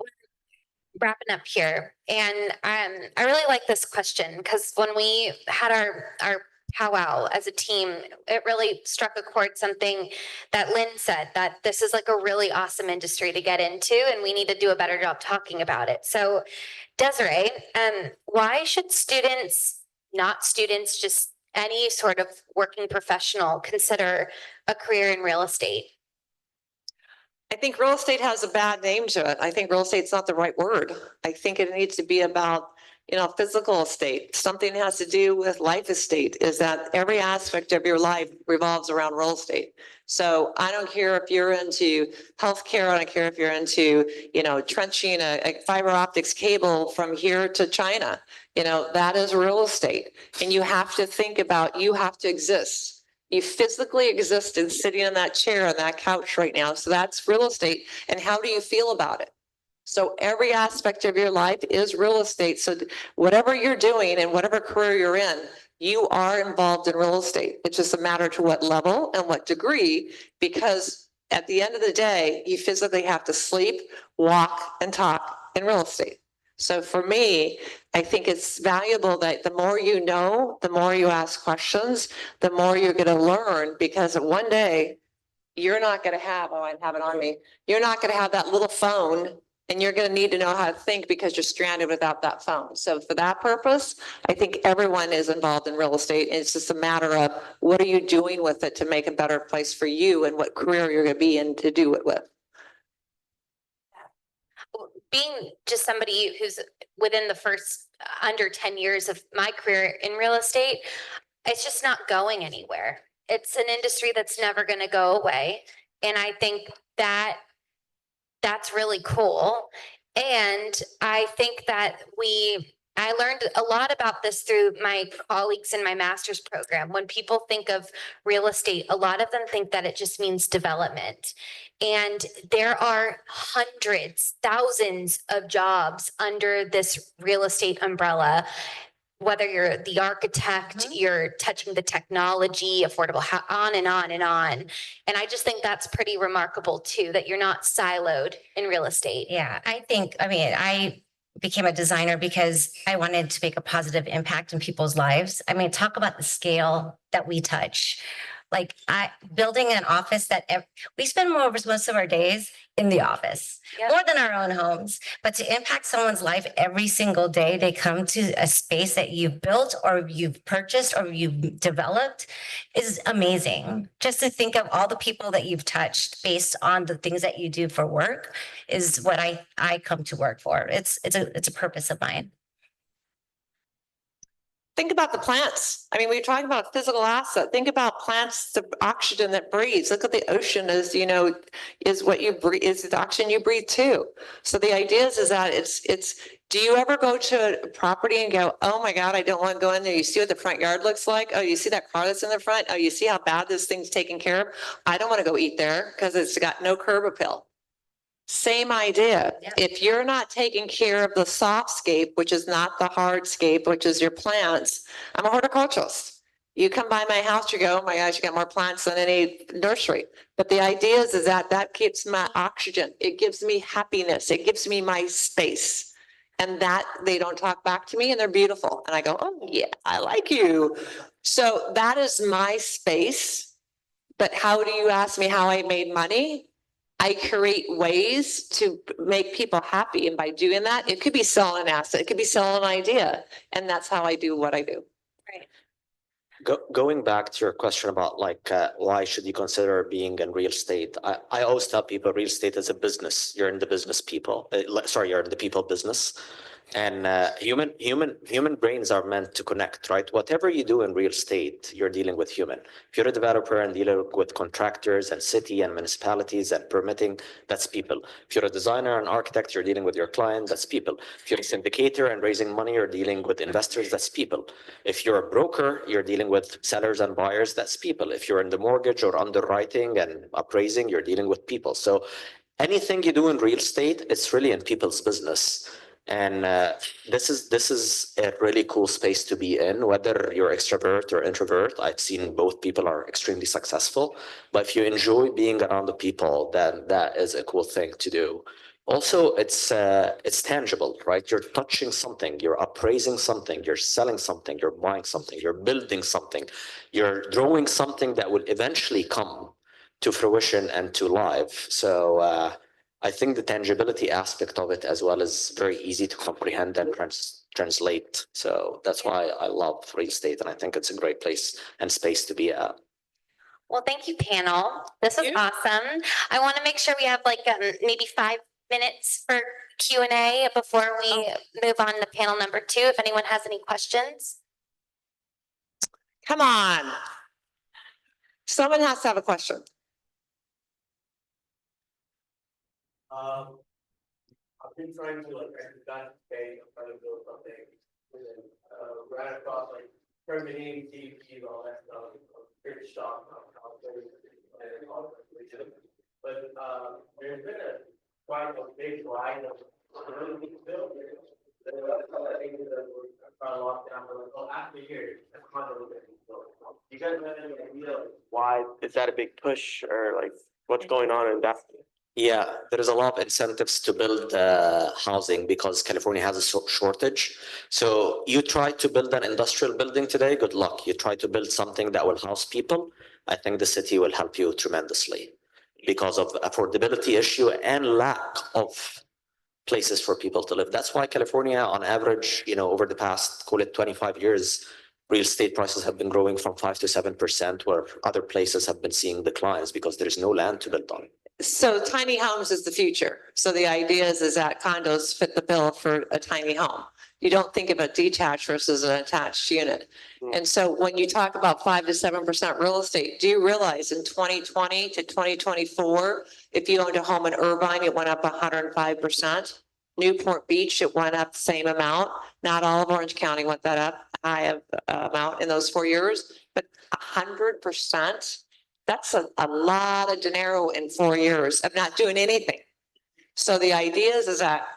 wrapping up here, and I really like this question, because when we had our powwow as a team, it really struck a chord, something that Lynn said, that this is like a really awesome industry to get into, and we need to do a better job talking about it. So Desiree, why should students, not students, just any sort of working professional, consider a career in real estate? I think real estate has a bad name to it. I think real estate's not the right word. I think it needs to be about, physical estate. Something has to do with life estate, is that every aspect of your life revolves around real estate. So I don't care if you're into healthcare. I don't care if you're into, trenching a fiber optics cable from here to China. That is real estate. And you have to think about, you have to exist. You physically exist and sitting on that chair on that couch right now. So that's real estate. And how do you feel about it? So every aspect of your life is real estate. So whatever you're doing and whatever career you're in, you are involved in real estate. It's just a matter to what level and what degree, because at the end of the day, you physically have to sleep, walk, and talk in real estate. So for me, I think it's valuable that the more you know, the more you ask questions, the more you're going to learn, because one day you're not going to have, I have it on me, you're not going to have that little phone, and you're going to need to know how to think because you're stranded without that phone. So for that purpose, I think everyone is involved in real estate. And it's just a matter of what are you doing with it to make a better place for you, and what career you're going to be in to do it with. being just somebody who's within the first under 10 years of my career in real estate, it's just not going anywhere. It's an industry that's never going to go away. And I think that that's really cool. And I think that I learned a lot about this through my colleagues in my master's program. When people think of real estate, a lot of them think that it just means development. And there are hundreds, thousands of jobs under this real estate umbrella. Whether you're the architect, you're touching the technology, affordable, on and on and on. And I just think that's pretty remarkable too, that you're not siloed in real estate. Yeah, I became a designer because I wanted to make a positive impact in people's lives. I mean, talk about the scale that we touch. Like building an office we spend most of our days in the office, more than our own homes. But to impact someone's life every single day, they come to a space that you've built or you've purchased or you've developed is amazing. Just to think of all the people that you've touched based on the things that you do for work is what I come to work for. It's a purpose of mine. Think about the plants. I mean, we're talking about physical asset. Think about plants, the oxygen that breathes. Look at the ocean is what you breathe, is the oxygen you breathe too. So the idea is that do you ever go to a property and go, oh my God, I don't want to go in there. You see what the front yard looks like? Oh, you see that car that's in the front? Oh, you see how bad this thing's taken care of? I don't want to go eat there because it's got no curb appeal. Same idea. Yeah. If you're not taking care of the softscape, which is not the hardscape, which is your plants, I'm a horticulturalist. You come by my house, you go, oh my gosh, you got more plants than any nursery. But the idea is that keeps my oxygen. It gives me happiness. It gives me my space. And that they don't talk back to me and they're beautiful. And I go, oh yeah, I like you. So that is my space. But how do you ask me how I made money? I create ways to make people happy. And by doing that, it could be selling an asset, it could be selling an idea. And that's how I do what I do. Right. Going back to your question about why should you consider being in real estate? I always tell people real estate is a business. You're in the business people. You're in the people business. And human brains are meant to connect, right? Whatever you do in real estate, you're dealing with human. If you're a developer and dealing with contractors and city and municipalities and permitting, that's people. If you're a designer and architect, you're dealing with your client, that's people. If you're a syndicator and raising money, you're dealing with investors, that's people. If you're a broker, you're dealing with sellers and buyers, that's people. If you're in the mortgage or underwriting and appraising, you're dealing with people. So anything you do in real estate, it's really in people's business. And this is a really cool space to be in, whether you're extrovert or introvert. I've seen both people are extremely successful, but if you enjoy being around the people, then that is a cool thing to do. Also, it's tangible, right? You're touching something, you're appraising something, you're selling something, you're buying something, you're building something, you're drawing something that will eventually come to fruition and to life. So I think the tangibility aspect of it as well is very easy to comprehend and translate. So that's why I love real estate, and I think it's a great place and space to be at. Well, thank you, panel. This was awesome. I want to make sure we have maybe 5 minutes for Q&A before we move on to panel number 2. If anyone has any questions. Come on. Someone has to have a question. I've been trying to pay, I'm trying to build something, and then right across permitting, DEP, all that stuff. I'm pretty shocked on how but there's been quite a big line of buildings. I think that we're trying to lock down, but after years, that's kind of you guys have any idea why is that a big push or what's going on in that? Yeah, there is a lot of incentives to build housing because California has a shortage. So you try to build an industrial building today, good luck. You try to build something that will house people, I think the city will help you tremendously because of affordability issue and lack of places for people to live. That's why California, on average, over the past, call it 25 years, real estate prices have been growing from 5 to 7%, where other places have been seeing declines because there is no land to build on. So tiny homes is the future. So the idea is that condos fit the bill for a tiny home. You don't think of a detached versus an attached unit. And so when you talk about 5 to 7% real estate, do you realize in 2020 to 2024, if you owned a home in Irvine, it went up 105%. Newport Beach, it went up the same amount. Not all of Orange County went that up high amount in those 4 years, but 100%. That's a lot of dinero in 4 years of not doing anything. So the idea is that,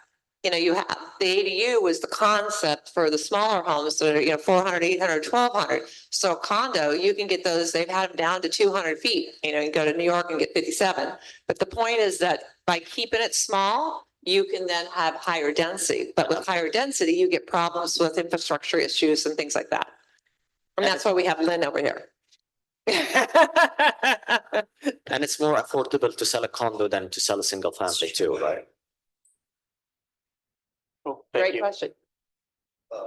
you know, you have the ADU is the concept for the smaller homes that are, 400, 800, 1200. So condo, you can get those, they've had them down to 200 feet. You can go to New York and get 57. But the point is that by keeping it small, you can then have higher density. But with higher density, you get problems with infrastructure issues and things like that. And that's why we have Lynn over here. And it's more affordable to sell a condo than to sell a single family too, right? Great question. My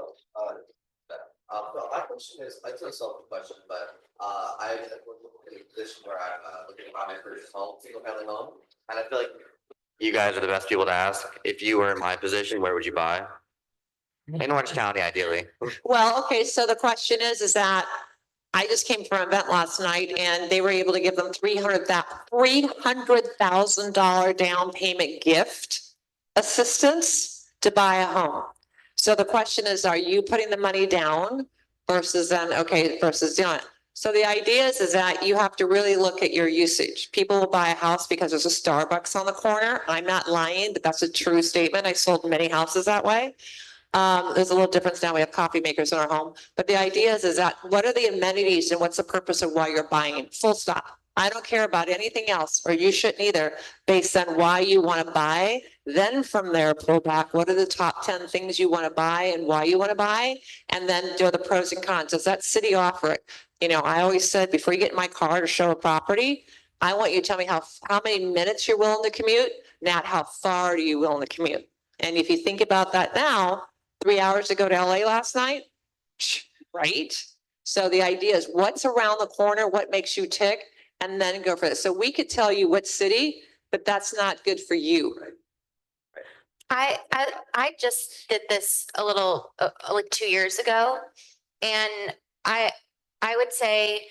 question is, it's a self question, but I was in a position where I'm looking to buy my first home, single family home, and I feel like you guys are the best people to ask. If you were in my position, where would you buy? In Orange County, ideally. Well, okay, so the question is that I just came from an event last night and they were able to give them $300,000 down payment gift assistance to buy a home. So the question is, are you putting the money down versus versus doing it? So the idea is that you have to really look at your usage. People will buy a house because there's a Starbucks on the corner. I'm not lying, but that's a true statement. I sold many houses that way. There's a little difference now. We have coffee makers in our home, but the idea is that what are the amenities and what's the purpose of why you're buying? Full stop. I don't care about anything else, or you shouldn't either, based on why you want to buy. Then from there, pull back. What are the top 10 things you want to buy and why you want to buy? And then do the pros and cons. Does that city offer it? I always said, before you get in my car to show a property, I want you to tell me how many minutes you're willing to commute, not how far are you willing to commute. And if you think about that now, 3 hours to go to LA last night, right? So the idea is what's around the corner, what makes you tick, and then go for it. So we could tell you what city, but that's not good for you. I just did this a little like 2 years ago, and I would say,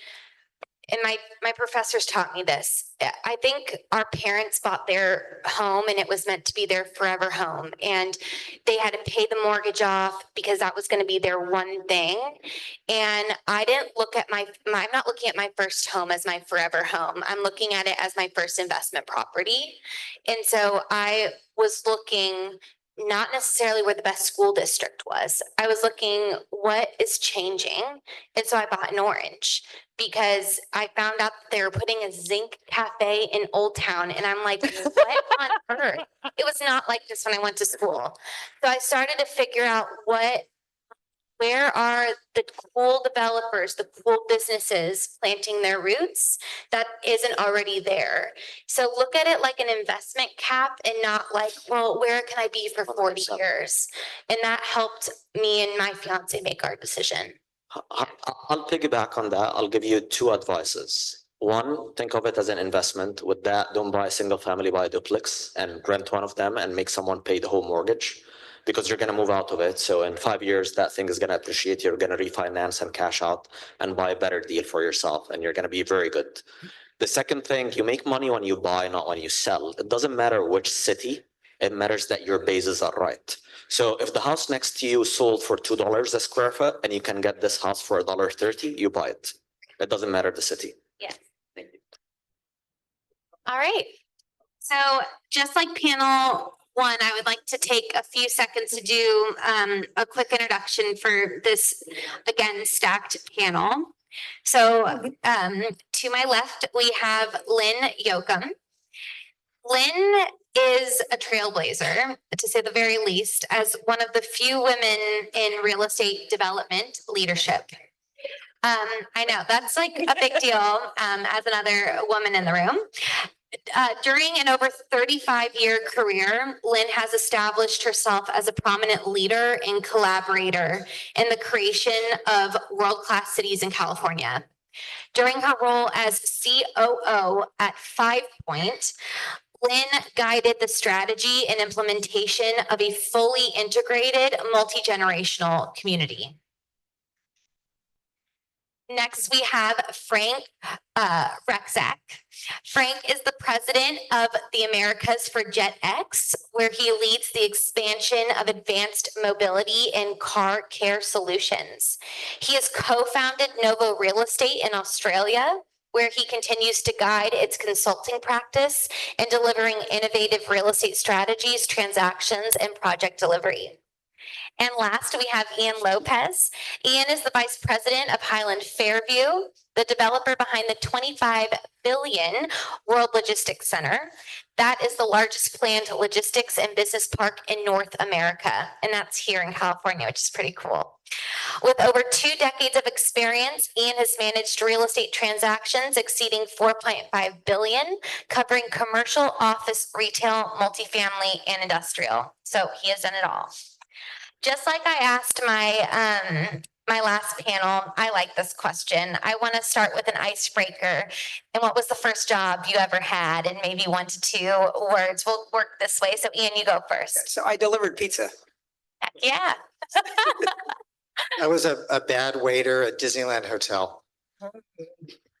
and my professors taught me this. I think our parents bought their home and it was meant to be their forever home, and they had to pay the mortgage off because that was going to be their one thing. And I didn't look at I'm not looking at my first home as my forever home. I'm looking at it as my first investment property. And so I was looking not necessarily where the best school district was. I was looking what is changing. And so I bought an Orange because I found out that they were putting a zinc cafe in Old Town. And I'm like, what on earth? It was not like this when I went to school. So I started to figure out where are the cool developers, the cool businesses planting their roots that isn't already there. So look at it like an investment cap and not like, well, where can I be for 40 years? And that helped me and my fiance make our decision. I'll piggyback on that. I'll give you two advices. One, think of it as an investment. With that, don't buy a single family, buy a duplex and rent one of them and make someone pay the whole mortgage, because you're going to move out of it. So in 5 years, that thing is going to appreciate. You're going to refinance and cash out and buy a better deal for yourself. And you're going to be very good. The second thing, you make money when you buy, not when you sell. It doesn't matter which city. It matters that your bases are right. So if the house next to you sold for $2 a square foot and you can get this house for $1.30, you buy it. It doesn't matter the city. Yes. Thank you. All right. So just like panel one, I would like to take a few seconds to do a quick introduction for this, again, stacked panel. So to my left, we have Lynn Yoakum. Lynn is a trailblazer, to say the very least, as one of the few women in real estate development leadership. I know that's like a big deal as another woman in the room. During an over 35-year career, Lynn has established herself as a prominent leader and collaborator in the creation of world-class cities in California. During her role as COO at 5 Point, Lynn guided the strategy and implementation of a fully integrated multi-generational community. Next, we have Frank Rexak. Frank is the president of the Americas for JetX, where he leads the expansion of advanced mobility and car care solutions. He has co-founded Novo Real Estate in Australia, where he continues to guide its consulting practice in delivering innovative real estate strategies, transactions, and project delivery. And last, we have Ian Lopez. Ian is the vice president of Highland Fairview, the developer behind the 25 billion World Logistics Center. That is the largest planned logistics and business park in North America, and that's here in California, which is pretty cool. With over 2 decades of experience, Ian has managed real estate transactions exceeding 4.5 billion, covering commercial, office, retail, multifamily, and industrial. So he has done it all. Just like I asked my last panel, I like this question. I want to start with an icebreaker. And what was the first job you ever had? And maybe 1 to 2 words. We'll work this way. So Ian, you go first. So I delivered pizza. Heck yeah. I was a bad waiter at Disneyland Hotel. And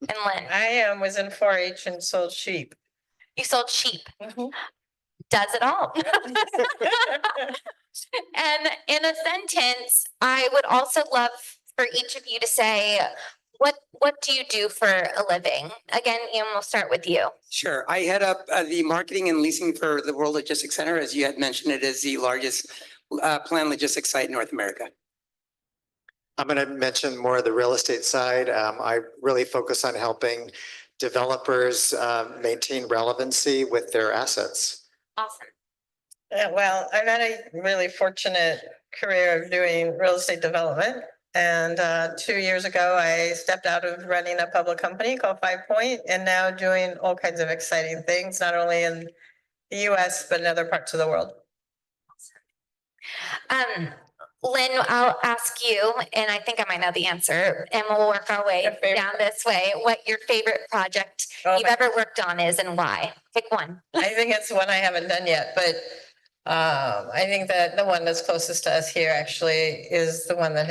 Lynn, I was in 4-H and sold sheep. you sold sheep. Does it all. And in a sentence, I would also love for each of you to say, what do you do for a living? Again, Ian, we'll start with you. Sure. I head up the marketing and leasing for the World Logistics Center. As you had mentioned, it is the largest planned logistics site in North America. I'm going to mention more of the real estate side. I really focus on helping developers maintain relevancy with their assets. Awesome. Yeah, well, I've had a really fortunate career of doing real estate development. And 2 years ago, I stepped out of running a public company called 5 Point and now doing all kinds of exciting things, not only in the US, but in other parts of the world. Lynn, I'll ask you, and I think I might know the answer, and we'll work our way down this way. What your favorite project you've ever worked on is and why? Pick one. I think it's one I haven't done yet, but I think that the one that's closest to us here actually is the one that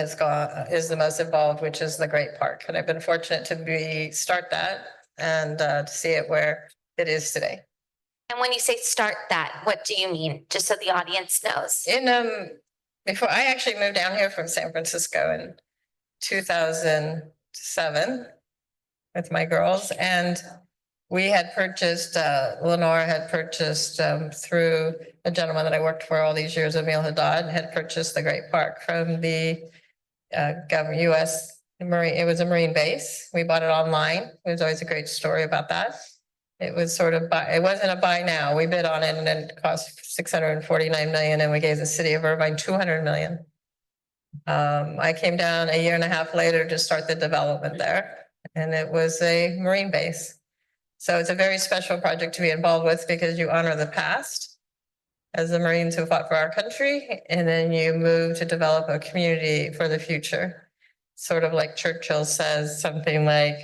is the most involved, which is the Great Park. And I've been fortunate to start that and to see it where it is today. And when you say start that, what do you mean? Just so the audience knows. Before I actually moved down here from San Francisco in 2007 with my girls, and we had purchased, Lenore had purchased through a gentleman that I worked for all these years, Emil Haddad, had purchased the Great Park from the U.S. Marine. It was a Marine base. We bought it online. There's always a great story about that. It was sort of it wasn't a buy now. We bid on it and it cost $649 million, and we gave the city of Irvine $200 million. I came down a year and a half later to start the development there, and it was a Marine base. So it's a very special project to be involved with because you honor the past as the Marines who fought for our country, and then you move to develop a community for the future. Sort of like Churchill says, something like,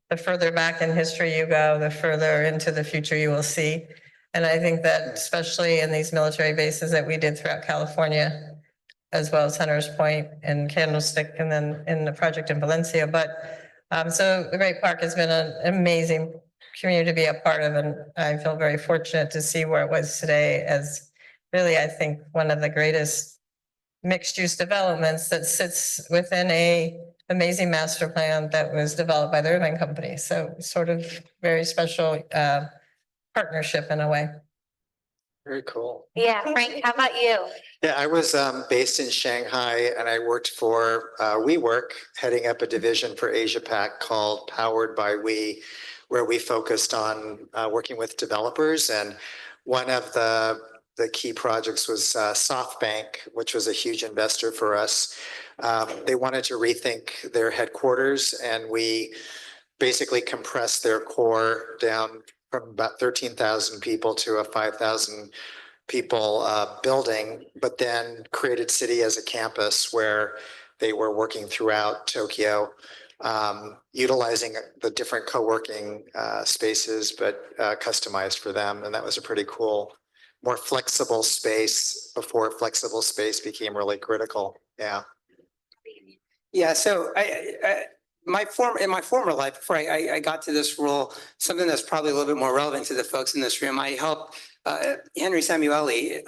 the further back in history you go, the further into the future you will see. And I think that especially in these military bases that we did throughout California, as well as Hunters Point and Candlestick, and then in the project in Valencia. But so the Great Park has been an amazing community to be a part of. And I feel very fortunate to see where it was today as really, I think, one of the greatest mixed use developments that sits within a amazing master plan that was developed by the Irvine Company. So sort of very special partnership in a way. Very cool. Yeah, Frank, how about you? Yeah, I was based in Shanghai and I worked for WeWork, heading up a division for Asia Pac called Powered by We, where we focused on working with developers. And one of the key projects was SoftBank, which was a huge investor for us. They wanted to rethink their headquarters, and we basically compressed their core down from about 13,000 people to a 5,000 people building, but then created City as a campus where they were working throughout Tokyo. utilizing the different co-working spaces, but customized for them. And that was a pretty cool, more flexible space before flexible space became really critical. Yeah. Yeah, so in my former life, before I got to this role, something that's probably a little bit more relevant to the folks in this room, I helped Henry Samueli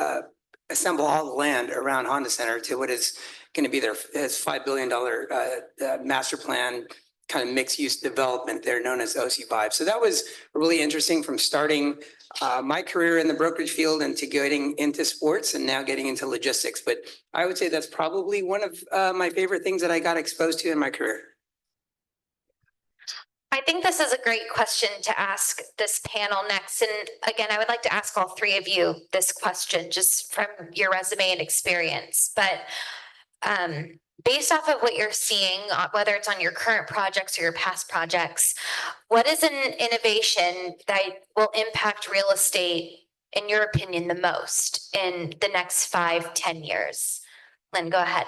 assemble all the land around Honda Center to what is going to be his $5 billion master plan kind of mixed use development there known as OCVibe. So that was really interesting from starting my career in the brokerage field and to getting into sports and now getting into logistics. But I would say that's probably one of my favorite things that I got exposed to in my career. I think this is a great question to ask this panel next. And again, I would like to ask all three of you this question just from your resume and experience. But based off of what you're seeing, whether it's on your current projects or your past projects, what is an innovation that will impact real estate, in your opinion, the most in the next 5-10 years? Lynn, go ahead.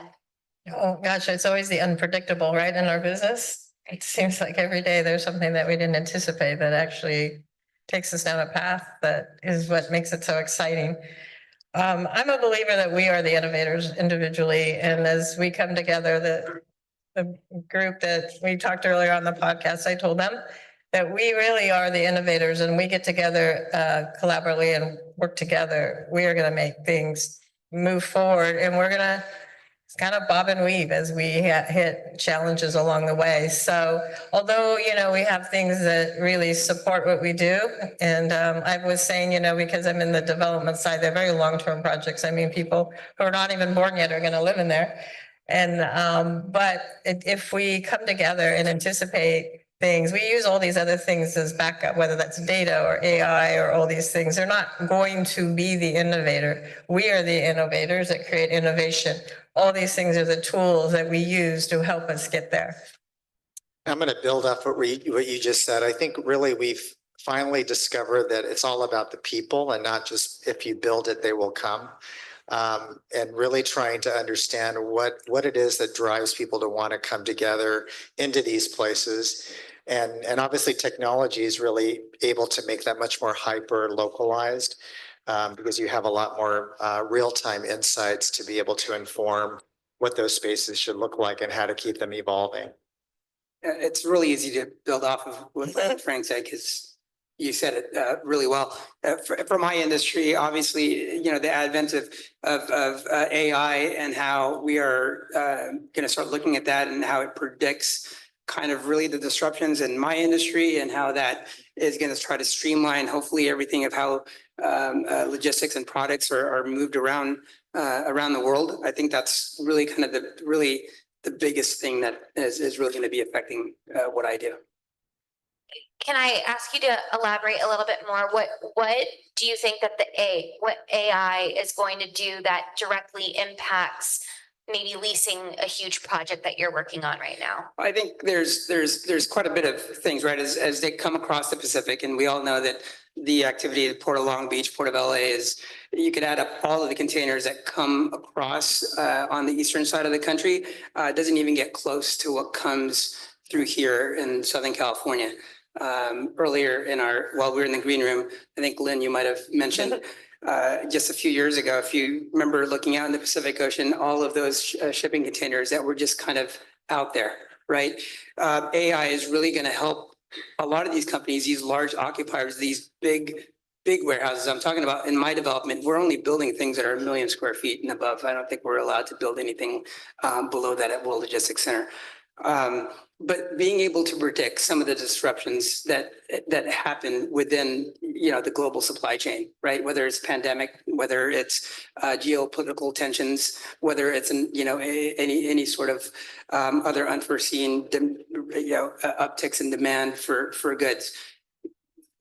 Oh, gosh, it's always the unpredictable, right, in our business. It seems like every day there's something that we didn't anticipate that actually takes us down a path that is what makes it so exciting. I'm a believer that we are the innovators individually, and as we come together, the group that we talked earlier on the podcast, I told them that we really are the innovators, and we get together collaboratively and work together. We are going to make things move forward, and we're going to kind of bob and weave as we hit challenges along the way. So although, we have things that really support what we do, and I was saying, because I'm in the development side, they're very long-term projects. I mean, people who are not even born yet are going to live in there. And but if we come together and anticipate things, we use all these other things as backup, whether that's data or AI or all these things. They're not going to be the innovator. We are the innovators that create innovation. All these things are the tools that we use to help us get there. I'm going to build up what you just said. I think really we've finally discovered that it's all about the people and not just if you build it, they will come. And really trying to understand what it is that drives people to want to come together into these places. And obviously technology is really able to make that much more hyper localized because you have a lot more real-time insights to be able to inform what those spaces should look like and how to keep them evolving. It's really easy to build off of what Frank said, because you said it really well. For my industry, obviously, the advent of AI and how we are going to start looking at that and how it predicts kind of really the disruptions in my industry and how that is going to try to streamline, hopefully, everything of how logistics and products are moved around the world. I think that's really kind of the biggest thing that is really going to be affecting what I do. Can I ask you to elaborate a little bit more? What do you think that what AI is going to do that directly impacts maybe leasing a huge project that you're working on right now? I think there's quite a bit of things, right? As they come across the Pacific, and we all know that the activity at Port of Long Beach, Port of LA is, you could add up all of the containers that come across on the eastern side of the country. It doesn't even get close to what comes through here in Southern California. Earlier while we were in the green room, I think Lynn, you might have mentioned just a few years ago, if you remember looking out in the Pacific Ocean, all of those shipping containers that were just kind of out there, right? AI is really going to help a lot of these companies, these large occupiers, these big warehouses. I'm talking about in my development, we're only building things that are 1 million square feet and above. I don't think we're allowed to build anything below that at World Logistics Center. But being able to predict some of the disruptions that happen within, the global supply chain, right? Whether it's pandemic, whether it's geopolitical tensions, whether it's any sort of other unforeseen upticks in demand for goods.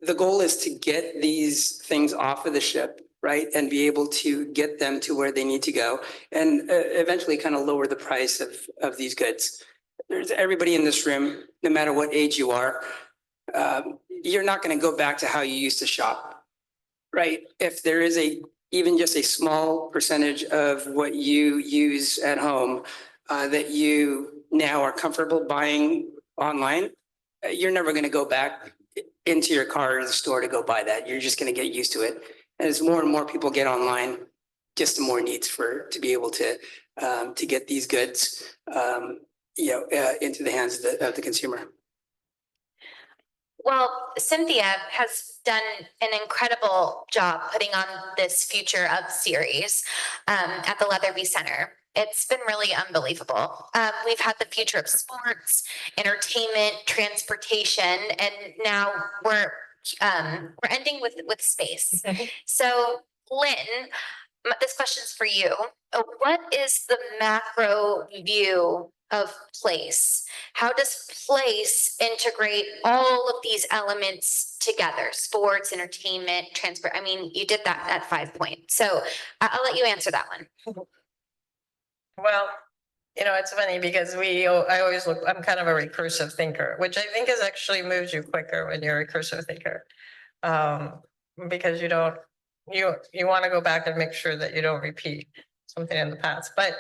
The goal is to get these things off of the ship, right, and be able to get them to where they need to go, and eventually kind of lower the price of these goods. There's everybody in this room, no matter what age you are, you're not going to go back to how you used to shop, right? If there is even just a small percentage of what you use at home that you now are comfortable buying online, you're never going to go back into your car or the store to go buy that. You're just going to get used to it. As more and more people get online, just the more needs to be able to get these goods, into the hands of the consumer. Well, Cynthia has done an incredible job putting on this Future of series at the Leatherby Center. It's been really unbelievable. We've had the future of sports, entertainment, transportation, and now we're ending with space. So, Lynn, this question's for you. What is the macro view of place? How does place integrate all of these elements together? Sports, entertainment, transport. I mean, you did that at 5 points. So I'll let you answer that one. Well, it's funny because I always I'm kind of a recursive thinker, which I think is actually moves you quicker when you're a recursive thinker. Because you want to go back and make sure that you don't repeat something in the past. But,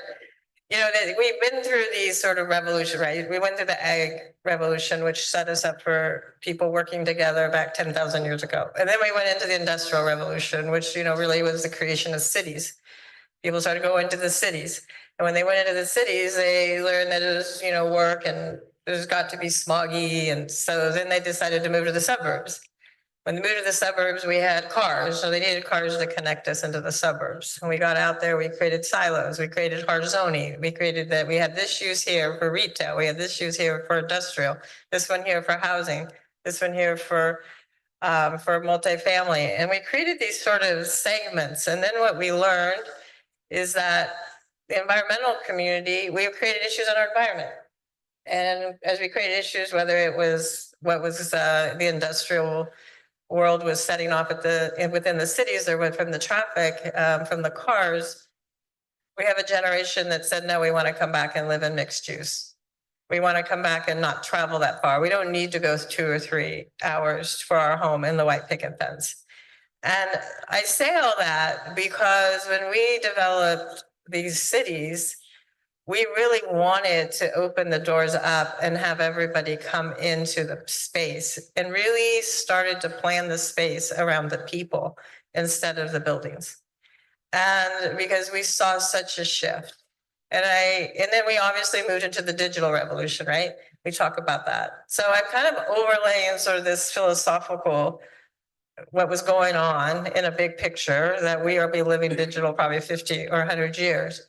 we've been through these sort of revolution, right? We went through the ag revolution, which set us up for people working together back 10,000 years ago. And then we went into the industrial revolution, which, really was the creation of cities. People started going into the cities. And when they went into the cities, they learned that it was, work and there's got to be smoggy. And so then they decided to move to the suburbs. When they moved to the suburbs, we had cars. So they needed cars to connect us into the suburbs. When we got out there, we created silos. We created hard zoning. We created that. We had this use here for retail. We had this use here for industrial. This one here for housing. This one here for multifamily. And we created these sort of segments. And then what we learned is that the environmental community, we created issues in our environment. And as we created issues, whether it was what was the industrial world was setting off within the cities or from the traffic, from the cars, we have a generation that said, no, we want to come back and live in mixed use. We want to come back and not travel that far. We don't need to go 2 or 3 hours for our home in the white picket fence. And I say all that because when we developed these cities, we really wanted to open the doors up and have everybody come into the space and really started to plan the space around the people instead of the buildings. And because we saw such a shift. And then we obviously moved into the digital revolution, right? We talk about that. So I'm kind of overlaying sort of this philosophical what was going on in a big picture that we will be living digital probably 50 or 100 years.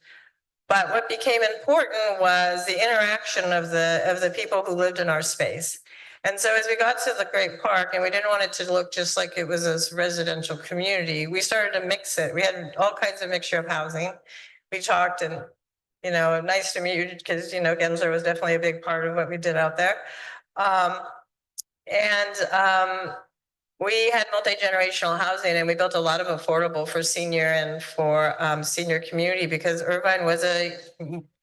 But what became important was the interaction of the people who lived in our space. And so as we got to the Great Park, and we didn't want it to look just like it was a residential community, we started to mix it. We had all kinds of mixture of housing. We talked and, nice to meet you because, Gensler was definitely a big part of what we did out there. We had multi-generational housing and we built a lot of affordable for senior and for senior community because Irvine was a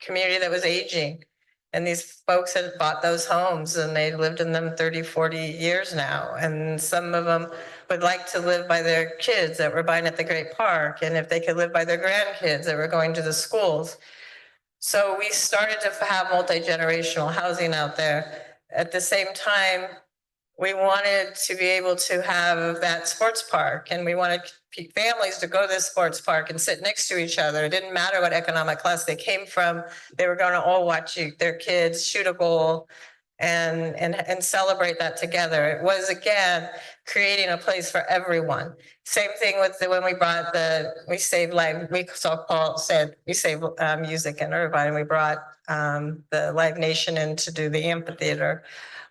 community that was aging. And these folks had bought those homes and they lived in them 30, 40 years now. And some of them would like to live by their kids that were buying at the Great Park. And if they could live by their grandkids that were going to the schools. So we started to have multi-generational housing out there. At the same time, we wanted to be able to have that sports park and we wanted families to go to this sports park and sit next to each other. It didn't matter what economic class they came from. They were going to all watch their kids shoot a goal and celebrate that together. It was, again, creating a place for everyone. Same thing with when we brought we saved live, we saw Paul said, we saved music in Irvine. We brought the Live Nation in to do the amphitheater.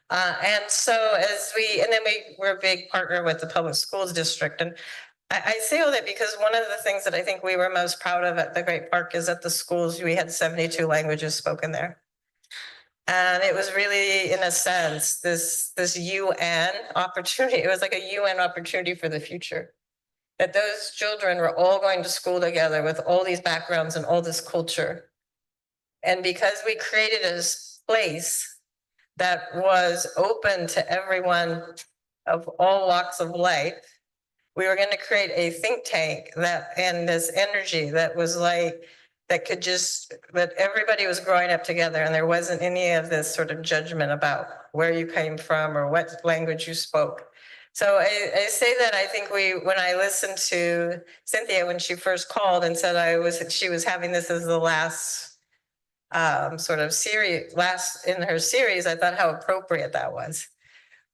And so then we're a big partner with the public schools district. And I say all that because one of the things that I think we were most proud of at the Great Park is at the schools, we had 72 languages spoken there. And it was really, in a sense, this UN opportunity. It was like a UN opportunity for the future. That those children were all going to school together with all these backgrounds and all this culture. And because we created a place that was open to everyone of all walks of life, we were going to create a think tank and this energy that was like, that could just, that everybody was growing up together and there wasn't any of this sort of judgment about where you came from or what language you spoke. So I say that I think when I listened to Cynthia when she first called and said she was having this as the last sort of series, last in her series, I thought how appropriate that was.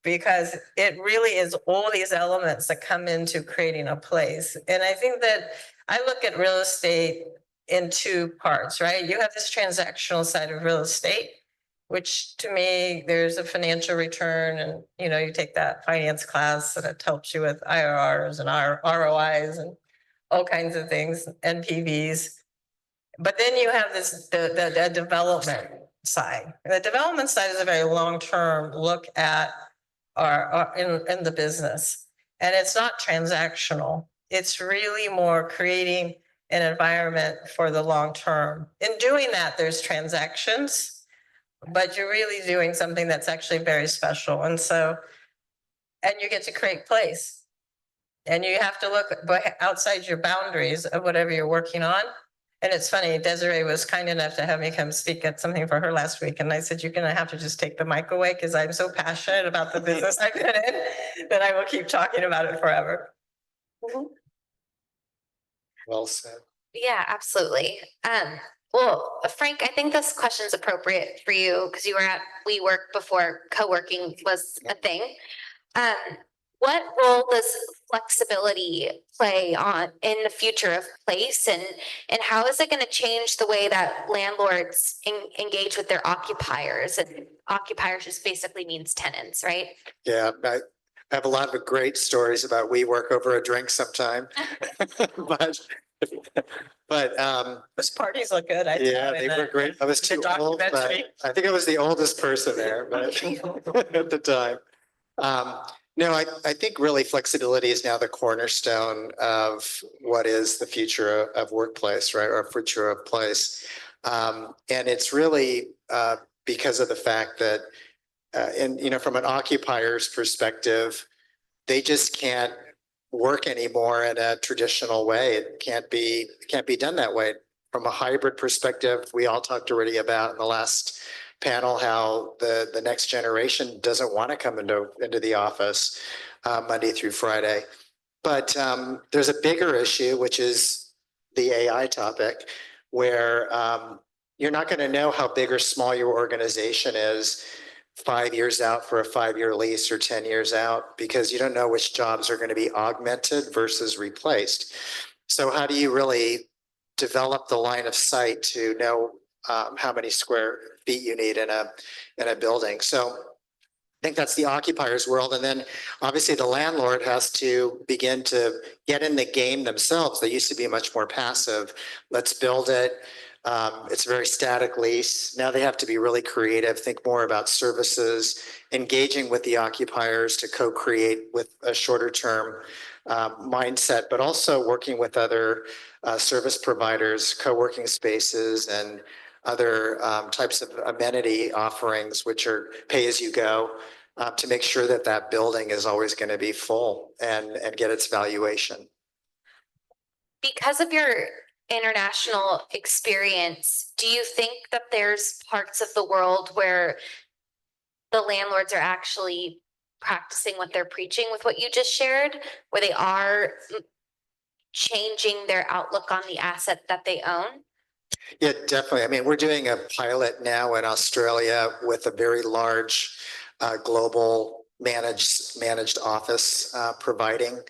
Because it really is all these elements that come into creating a place. And I think that I look at real estate in two parts, right? You have this transactional side of real estate, which to me, there's a financial return and, you take that finance class and it helps you with IRRs and ROIs and all kinds of things, NPVs. But then you have the development side. The development side is a very long-term look at in the business. And it's not transactional. It's really more creating an environment for the long term. In doing that, there's transactions, but you're really doing something that's actually very special. And you get to create place. And you have to look outside your boundaries of whatever you're working on. And it's funny, Desiree was kind enough to have me come speak at something for her last week. And I said, you're going to have to just take the mic away because I'm so passionate about the business I've been in that I will keep talking about it forever. Well said. Yeah, absolutely. Well, Frank, I think this question is appropriate for you because you were at WeWork before co-working was a thing. What role does flexibility play in the future of place, and how is it going to change the way that landlords engage with their occupiers? And occupiers just basically means tenants, right? Yeah, I have a lot of great stories about WeWork over a drink sometime, but Those parties look good. yeah, they were great. I was too old, but I think I was the oldest person there, but at the time. No, I think really flexibility is now the cornerstone of what is the future of workplace, right? Or future of place. And it's really because of the fact that, from an occupier's perspective, they just can't work anymore in a traditional way. It can't be done that way. From a hybrid perspective, we all talked already about in the last panel how the next generation doesn't want to come into the office Monday through Friday. But there's a bigger issue, which is the AI topic, where you're not going to know how big or small your organization is 5 years out for a 5-year lease or 10 years out, because you don't know which jobs are going to be augmented versus replaced. So how do you really develop the line of sight to know how many square feet you need in a building? So I think that's the occupier's world. And then obviously the landlord has to begin to get in the game themselves. They used to be much more passive. Let's build it. It's a very static lease. Now they have to be really creative, think more about services, engaging with the occupiers to co-create with a shorter term mindset, but also working with other service providers, co-working spaces, and other types of amenity offerings, which are pay as you go, to make sure that that building is always going to be full and get its valuation. Because of your international experience, do you think that there's parts of the world where the landlords are actually practicing what they're preaching with what you just shared, where they are changing their outlook on the asset that they own? Yeah, definitely. I mean, we're doing a pilot now in Australia with a very large global managed office provider.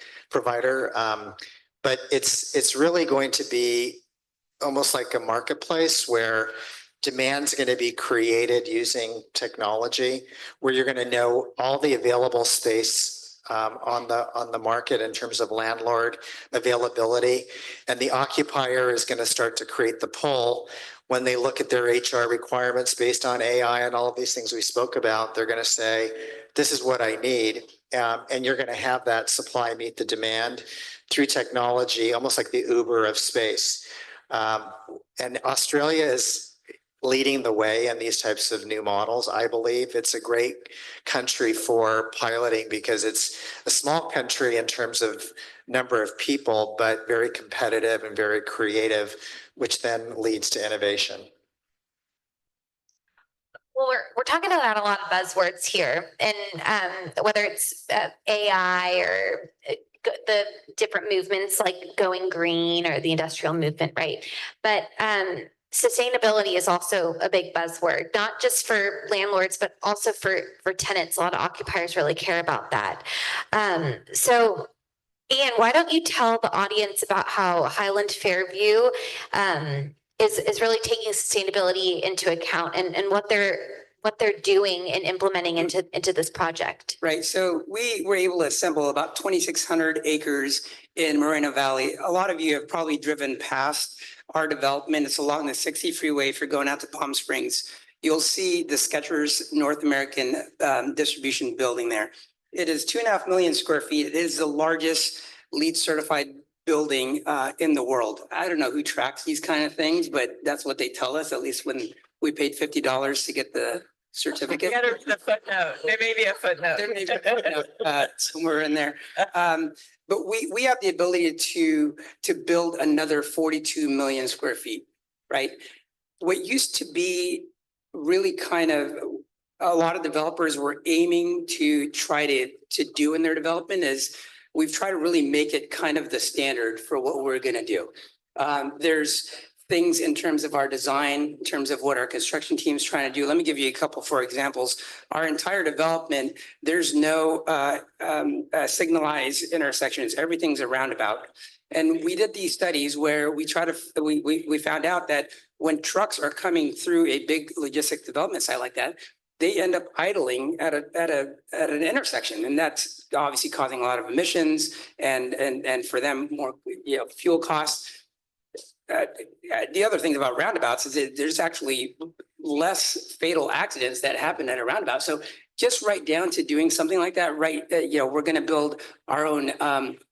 But it's really going to be almost like a marketplace where demand's going to be created using technology, where you're going to know all the available space on the market in terms of landlord availability, and the occupier is going to start to create the pull. When they look at their HR requirements based on AI and all of these things we spoke about, they're going to say, this is what I need. And you're going to have that supply meet the demand through technology, almost like the Uber of space. And Australia is leading the way in these types of new models. I believe it's a great country for piloting because it's a small country in terms of number of people, but very competitive and very creative, which then leads to innovation. Well, we're talking about a lot of buzzwords here, and whether it's AI or the different movements like going green or the industrial movement, right? But sustainability is also a big buzzword, not just for landlords, but also for tenants. A lot of occupiers really care about that. So, Ian, why don't you tell the audience about how Highland Fairview is really taking sustainability into account and what they're doing and implementing into this project. Right. So we were able to assemble about 2,600 acres in Moreno Valley. A lot of you have probably driven past our development. It's along the 60 freeway. If you're going out to Palm Springs, you'll see the Skechers North American distribution building there. It is 2.5 million square feet. It is the largest LEED certified building in the world. I don't know who tracks these kind of things, but that's what they tell us, at least when we paid $50 to get the certificate. You gotta read the footnote. There may be a footnote. There may be a footnote somewhere in there. But we have the ability to build another 42 million square feet, right? What used to be really kind of a lot of developers were aiming to try to do in their development is we've tried to really make it kind of the standard for what we're going to do. There's things in terms of our design, in terms of what our construction team is trying to do. Let me give you a couple for examples. Our entire development, there's no signalized intersections. Everything's a roundabout. And we did these studies where we found out that when trucks are coming through a big logistic development site like that, they end up idling at an intersection, and that's obviously causing a lot of emissions and for them more fuel costs. The other thing about roundabouts is that there's actually less fatal accidents that happen at a roundabout. So just right down to doing something like that, right? We're going to build our own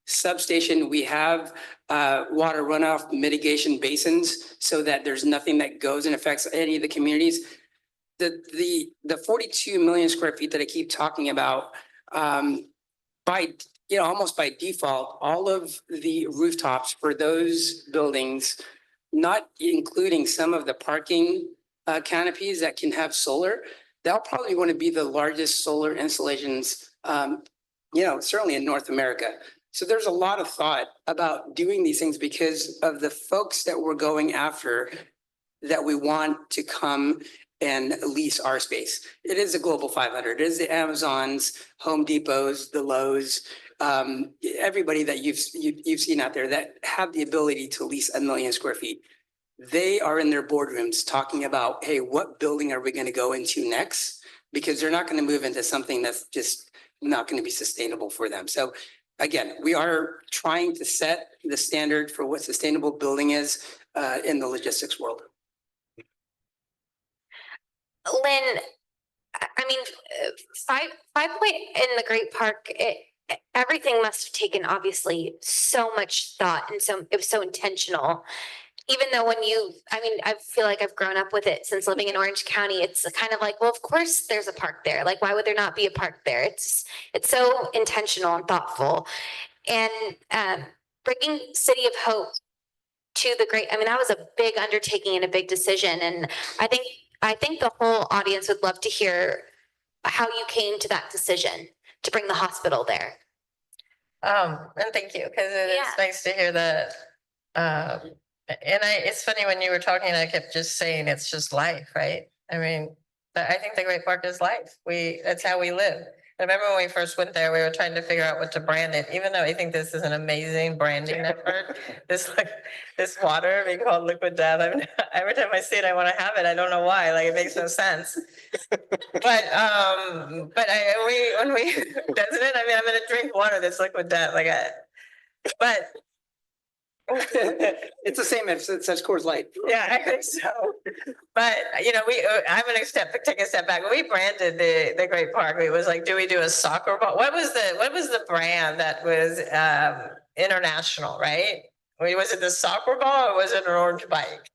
substation. We have water runoff mitigation basins so that there's nothing that goes and affects any of the communities. The 42 million square feet that I keep talking about, almost by default, all of the rooftops for those buildings, not including some of the parking canopies that can have solar, they'll probably want to be the largest solar installations, certainly in North America. So there's a lot of thought about doing these things because of the folks that we're going after that we want to come and lease our space. It is a global 500. It is the Amazons, Home Depots, the Lowe's, everybody that you've seen out there that have the ability to lease 1 million square feet. They are in their boardrooms talking about, hey, what building are we going to go into next? Because they're not going to move into something that's just not going to be sustainable for them. So again, we are trying to set the standard for what sustainable building is in the logistics world. Lynn, I mean, Five Point in the Great Park, everything must have taken obviously so much thought, and so it was so intentional. Even though I feel like I've grown up with it since living in Orange County. It's kind of like, well, of course there's a park there. Like, why would there not be a park there? It's so intentional and thoughtful, and bringing City of Hope to the great. I mean, that was a big undertaking and a big decision, and I think the whole audience would love to hear how you came to that decision to bring the hospital there. And thank you, because it is nice to hear that. It's funny when you were talking, I kept just saying it's just life, right? I mean, I think the Great Park is life. That's how we live. I remember when we first went there, we were trying to figure out what to brand it, even though I think this is an amazing branding effort. This water being called Liquid Death. I mean, every time I see it, I want to have it. I don't know why. Like, it makes no sense. But when we doesn't it? I mean, I'm gonna drink water that's liquid death. But It's the same as it says Coors Light. yeah, I think so. But I'm gonna take a step back. When we branded the Great Park, it was like, do we do a soccer ball? What was the brand that was international, right? Was it the soccer ball or was it an orange bike?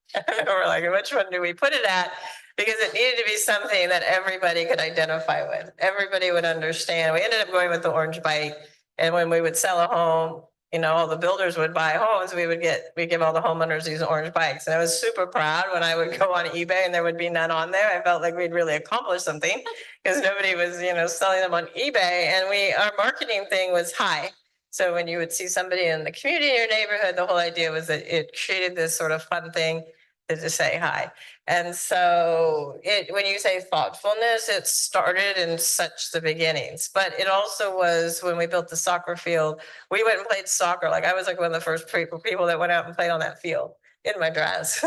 We're like, which one do we put it at? Because it needed to be something that everybody could identify with. Everybody would understand. We ended up going with the orange bike, and when we would sell a home, all the builders would buy homes, we'd give all the homeowners these orange bikes. And I was super proud when I would go on eBay and there would be none on there. I felt like we'd really accomplished something because nobody was, selling them on eBay. And our marketing thing was high. So when you would see somebody in the community in your neighborhood, the whole idea was that it created this sort of fun thing to say hi. And so when you say thoughtfulness, it started in such the beginnings, but it also was when we built the soccer field, we went and played soccer. Like I was like one of the first people that went out and played on that field in my dress.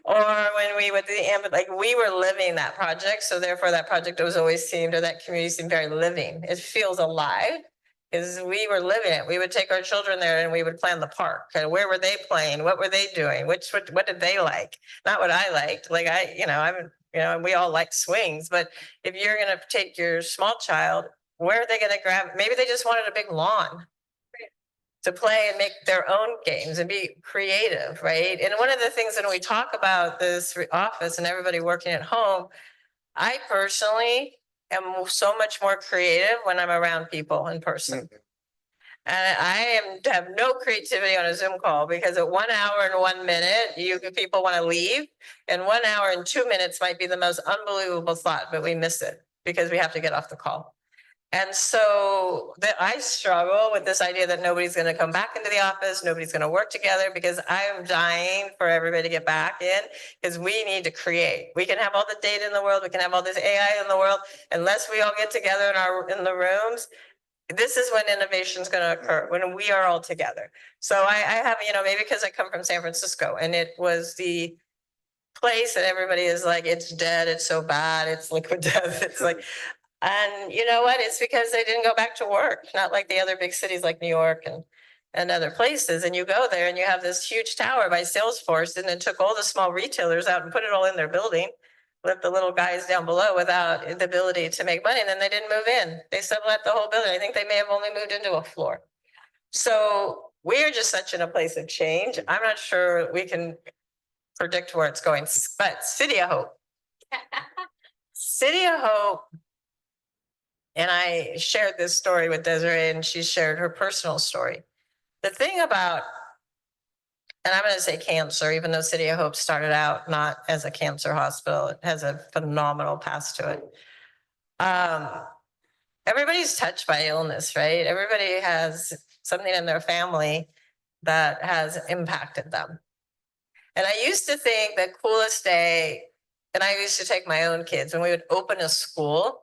Or when we went to the ambulance, like we were living that project. So therefore that project was always seemed, or that community seemed very living. It feels alive. Because we were living it. We would take our children there and we would plan the park. And where were they playing? What were they doing? What did they like? Not what I liked. Like we all like swings, but if you're going to take your small child, where are they going to grab? Maybe they just wanted a big lawn to play and make their own games and be creative, right? And one of the things when we talk about this office and everybody working at home, I personally am so much more creative when I'm around people in person. And I have no creativity on a Zoom call because at 1 hour and 1 minute, people want to leave. And 1 hour and 2 minutes might be the most unbelievable thought, but we miss it because we have to get off the call. And so I struggle with this idea that nobody's going to come back into the office, nobody's going to work together, because I'm dying for everybody to get back in, because we need to create. We can have all the data in the world, we can have all this AI in the world, unless we all get together in the rooms. This is when innovation is going to occur, when we are all together. So I have, maybe because I come from San Francisco and it was the place that everybody is like, it's dead, it's so bad, it's liquid death. It's like, and you know what? It's because they didn't go back to work, not like the other big cities like New York and other places. And you go there and you have this huge tower by Salesforce, and then took all the small retailers out and put it all in their building, left the little guys down below without the ability to make money. And then they didn't move in. They sublet the whole building. I think they may have only moved into a floor. So we're just such in a place of change. I'm not sure we can predict where it's going, but City of Hope. City of Hope. And I shared this story with Desiree, and she shared her personal story. The thing about, and I'm going to say cancer, even though City of Hope started out not as a cancer hospital, it has a phenomenal past to it. Everybody's touched by illness, right? Everybody has something in their family that has impacted them. And I used to think the coolest day, and I used to take my own kids when we would open a school.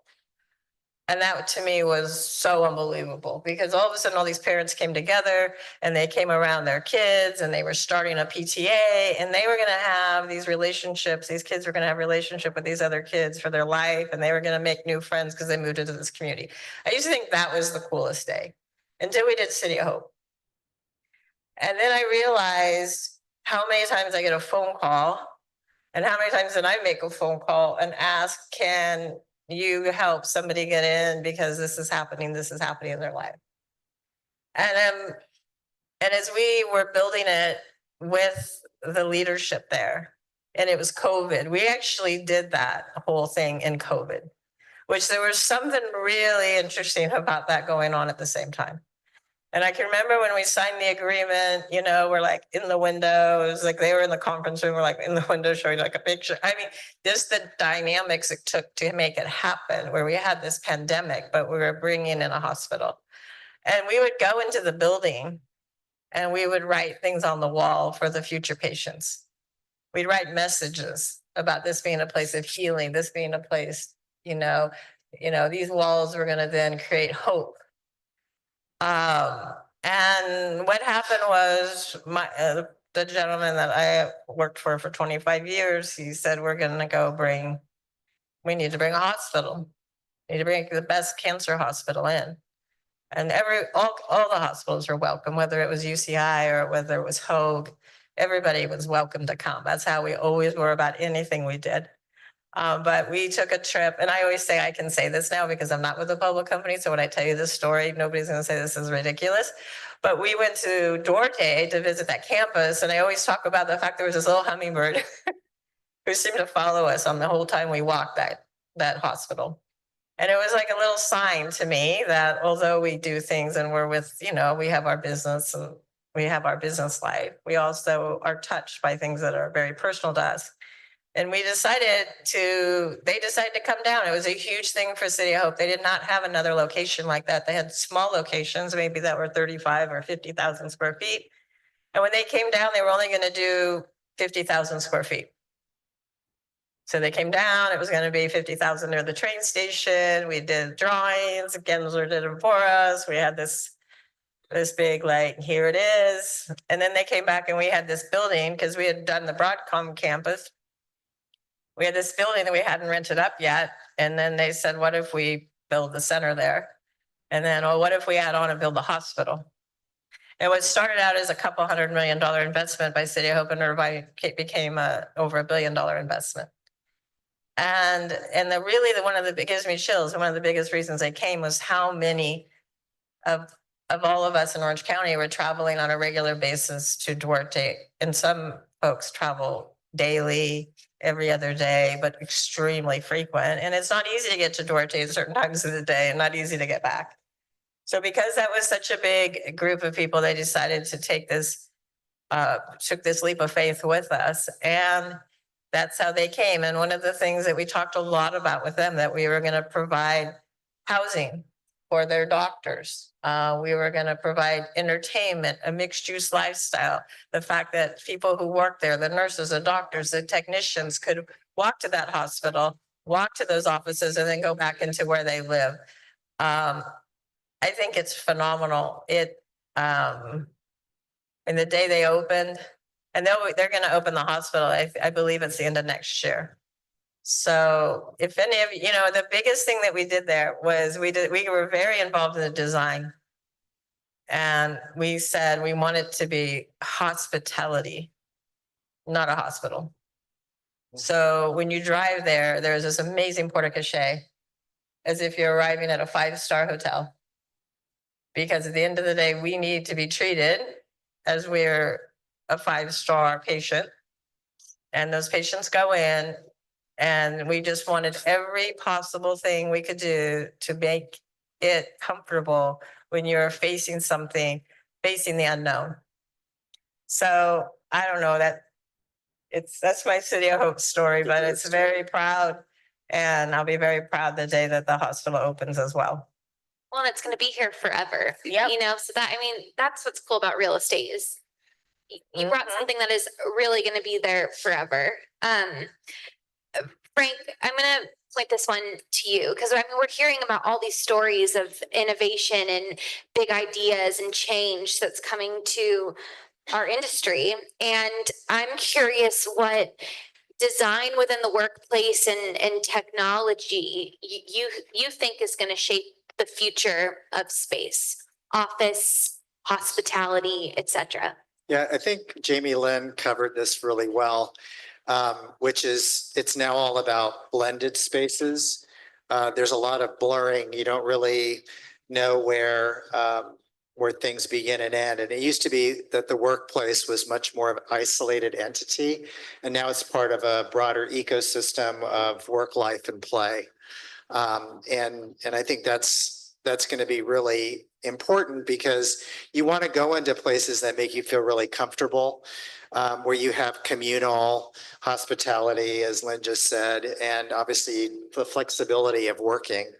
And that to me was so unbelievable, because all of a sudden all these parents came together and they came around their kids and they were starting a PTA, and they were going to have these relationships. These kids were going to have a relationship with these other kids for their life, and they were going to make new friends because they moved into this community. I used to think that was the coolest day until we did City of Hope. And then I realized how many times I get a phone call, and how many times did I make a phone call and ask, can you help somebody get in because this is happening in their life. And as we were building it with the leadership there, and it was COVID, we actually did that whole thing in COVID, which there was something really interesting about that going on at the same time. And I can remember when we signed the agreement, we're like in the windows, like they were in the conference room, we're like in the window showing like a picture. I mean, just the dynamics it took to make it happen, where we had this pandemic, but we were bringing in a hospital. And we would go into the building and we would write things on the wall for the future patients. We'd write messages about this being a place of healing, this being a place, these walls were going to then create hope. And what happened was the gentleman that I worked for 25 years, he said, we need to bring a hospital. We need to bring the best cancer hospital in. And all the hospitals were welcome, whether it was UCI or whether it was Hoag, everybody was welcome to come. That's how we always were about anything we did. But we took a trip, and I always say I can say this now because I'm not with a public company. So when I tell you this story, nobody's going to say this is ridiculous. But we went to Duarte to visit that campus, and I always talk about the fact there was this little hummingbird who seemed to follow us on the whole time we walked that hospital. And it was like a little sign to me that although we do things and we're with, you know, we have our business and we have our business life, we also are touched by things that are very personal to us. And they decided to come down. It was a huge thing for City of Hope. They did not have another location like that. They had small locations, maybe that were 35 or 50,000 square feet. And when they came down, they were only going to do 50,000 square feet. So they came down, it was going to be 50,000 near the train station. We did drawings, Gensler did it for us. We had this big, like, here it is. And then they came back and we had this building because we had done the Broadcom campus. We had this building that we hadn't rented up yet. And then they said, what if we build the center there? And then, well, what if we add on and build the hospital? And what started out as a couple $100 million investment by City of Hope and Leatherby became over $1 billion investment. And one of the, it gives me chills. And one of the biggest reasons I came was how many of all of us in Orange County were traveling on a regular basis to Duarte. And some folks travel daily, every other day, but extremely frequent. And it's not easy to get to Duarte at certain times of the day and not easy to get back. So because that was such a big group of people, they decided to took this leap of faith with us. And that's how they came. And one of the things that we talked a lot about with them, that we were going to provide housing for their doctors. We were going to provide entertainment, a mixed use lifestyle. The fact that people who work there, the nurses, the doctors, the technicians could walk to that hospital, walk to those offices, and then go back into where they live. I think it's phenomenal. In the day they opened, and they're going to open the hospital, I believe it's the end of next year. So if any of you know, the biggest thing that we did there was we were very involved in the design. And we said we want it to be hospitality, not a hospital. So when you drive there, there's this amazing porte cochere, as if you're arriving at a 5-star hotel. Because at the end of the day, we need to be treated as we're a 5-star patient. And those patients go in, and we just wanted every possible thing we could do to make it comfortable when you're facing the unknown. So I don't know, that's my City of Hope story, but it's very proud. And I'll be very proud the day that the hospital opens as well. Well, and it's going to be here forever. Yep. You know, so that's what's cool about real estate is you brought something that is really going to be there forever. Frank, I'm going to point this one to you because we're hearing about all these stories of innovation and big ideas and change that's coming to our industry. And I'm curious what design within the workplace and technology you think is going to shape the future of space, office, hospitality, etc. Yeah, I think Jamie Lynn covered this really well, which is it's now all about blended spaces. There's a lot of blurring. You don't really know where things begin and end. And it used to be that the workplace was much more of an isolated entity, and now it's part of a broader ecosystem of work, life, and play. And I think that's going to be really important because you want to go into places that make you feel really comfortable, where you have communal hospitality, as Lynn just said, and obviously the flexibility of working.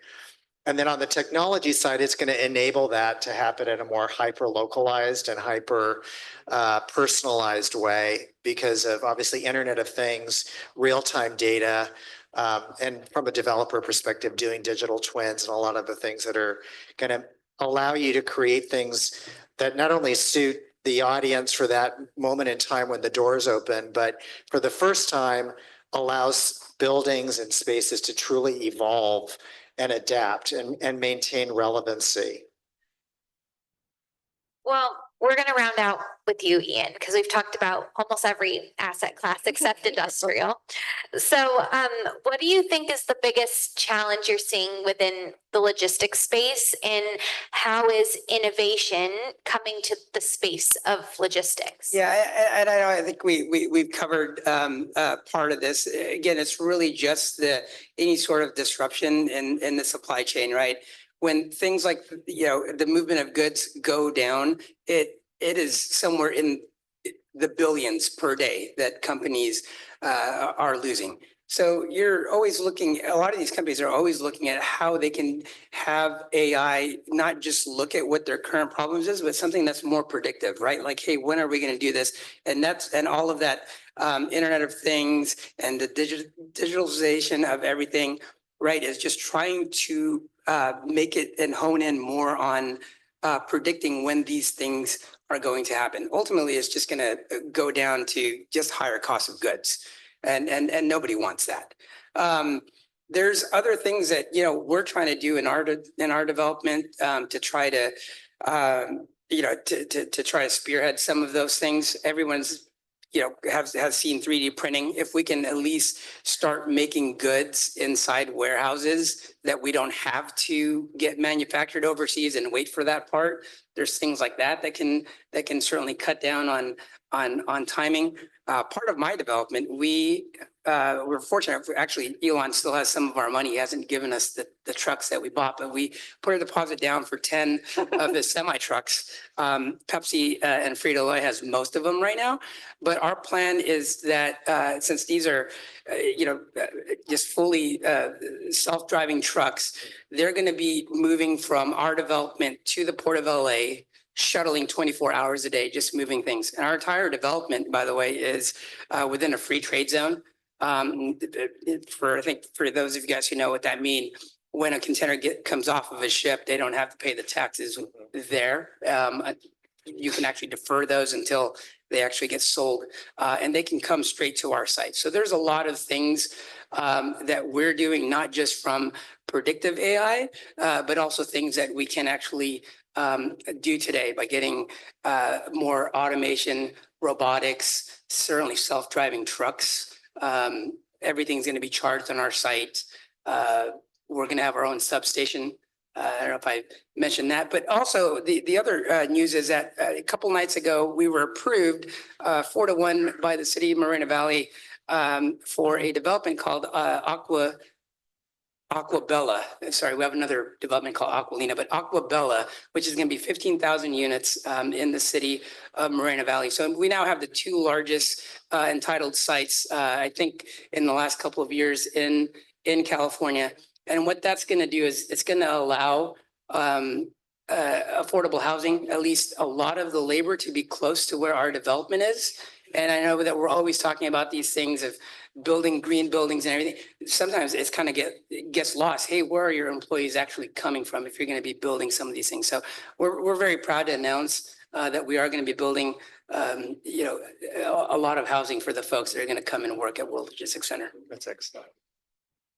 And then on the technology side, it's going to enable that to happen in a more hyper-localized and hyper-personalized way because of obviously Internet of Things, real-time data, and from a developer perspective, doing digital twins and a lot of the things that are going to allow you to create things that not only suit the audience for that moment in time when the doors open, but for the first time allows buildings and spaces to truly evolve and adapt and maintain relevancy. Well, we're going to round out with you, Ian, because we've talked about almost every asset class except industrial. So what do you think is the biggest challenge you're seeing within the logistics space, and how is innovation coming to the space of logistics? Yeah, and I think we've covered part of this. Again, it's really just any sort of disruption in the supply chain, right? When things like, the movement of goods go down, it is somewhere in the billions per day that companies are losing. So you're always looking, a lot of these companies are always looking at how they can have AI not just look at what their current problems is, but something that's more predictive, right? Like, hey, when are we going to do this? And all of that Internet of Things and the digitalization of everything, right, is just trying to make it and hone in more on predicting when these things are going to happen. Ultimately, it's just going to go down to just higher cost of goods, and nobody wants that. There's other things that we're trying to do in our development to try to to try to spearhead some of those things. Everyone's has seen 3D printing. If we can at least start making goods inside warehouses that we don't have to get manufactured overseas and wait for that part, there's things like that can certainly cut down on timing. Part of my development, we're fortunate. Actually, Elon still has some of our money. He hasn't given us the trucks that we bought, but we put a deposit down for 10 of his semi trucks. Pepsi and Frito-Lay has most of them right now. But our plan is that since these are, just fully self-driving trucks, they're going to be moving from our development to the Port of LA, shuttling 24 hours a day, just moving things. And our entire development, by the way, is within a free trade zone. I think for those of you guys who know what that means, when a container comes off of a ship, they don't have to pay the taxes there. You can actually defer those until they actually get sold, and they can come straight to our site. So there's a lot of things that we're doing, not just from predictive AI, but also things that we can actually do today by getting more automation, robotics, certainly self-driving trucks. Everything's going to be charged on our site. We're going to have our own substation. I don't know if I mentioned that, but also the other news is that a couple nights ago, we were approved 4-1 by the city of Moreno Valley for a development called Aquabella. Sorry, we have another development called Aqualina, but Aquabella, which is going to be 15,000 units in the city of Moreno Valley. So we now have the two largest entitled sites, I think, in the last couple of years in California. And what that's going to do is it's going to allow affordable housing, at least a lot of the labor, to be close to where our development is. And I know that we're always talking about these things of building green buildings and everything. Sometimes it's kind of gets lost. Hey, where are your employees actually coming from if you're going to be building some of these things? So we're very proud to announce that we are going to be building a lot of housing for the folks that are going to come and work at World Logistics Center. That's excellent.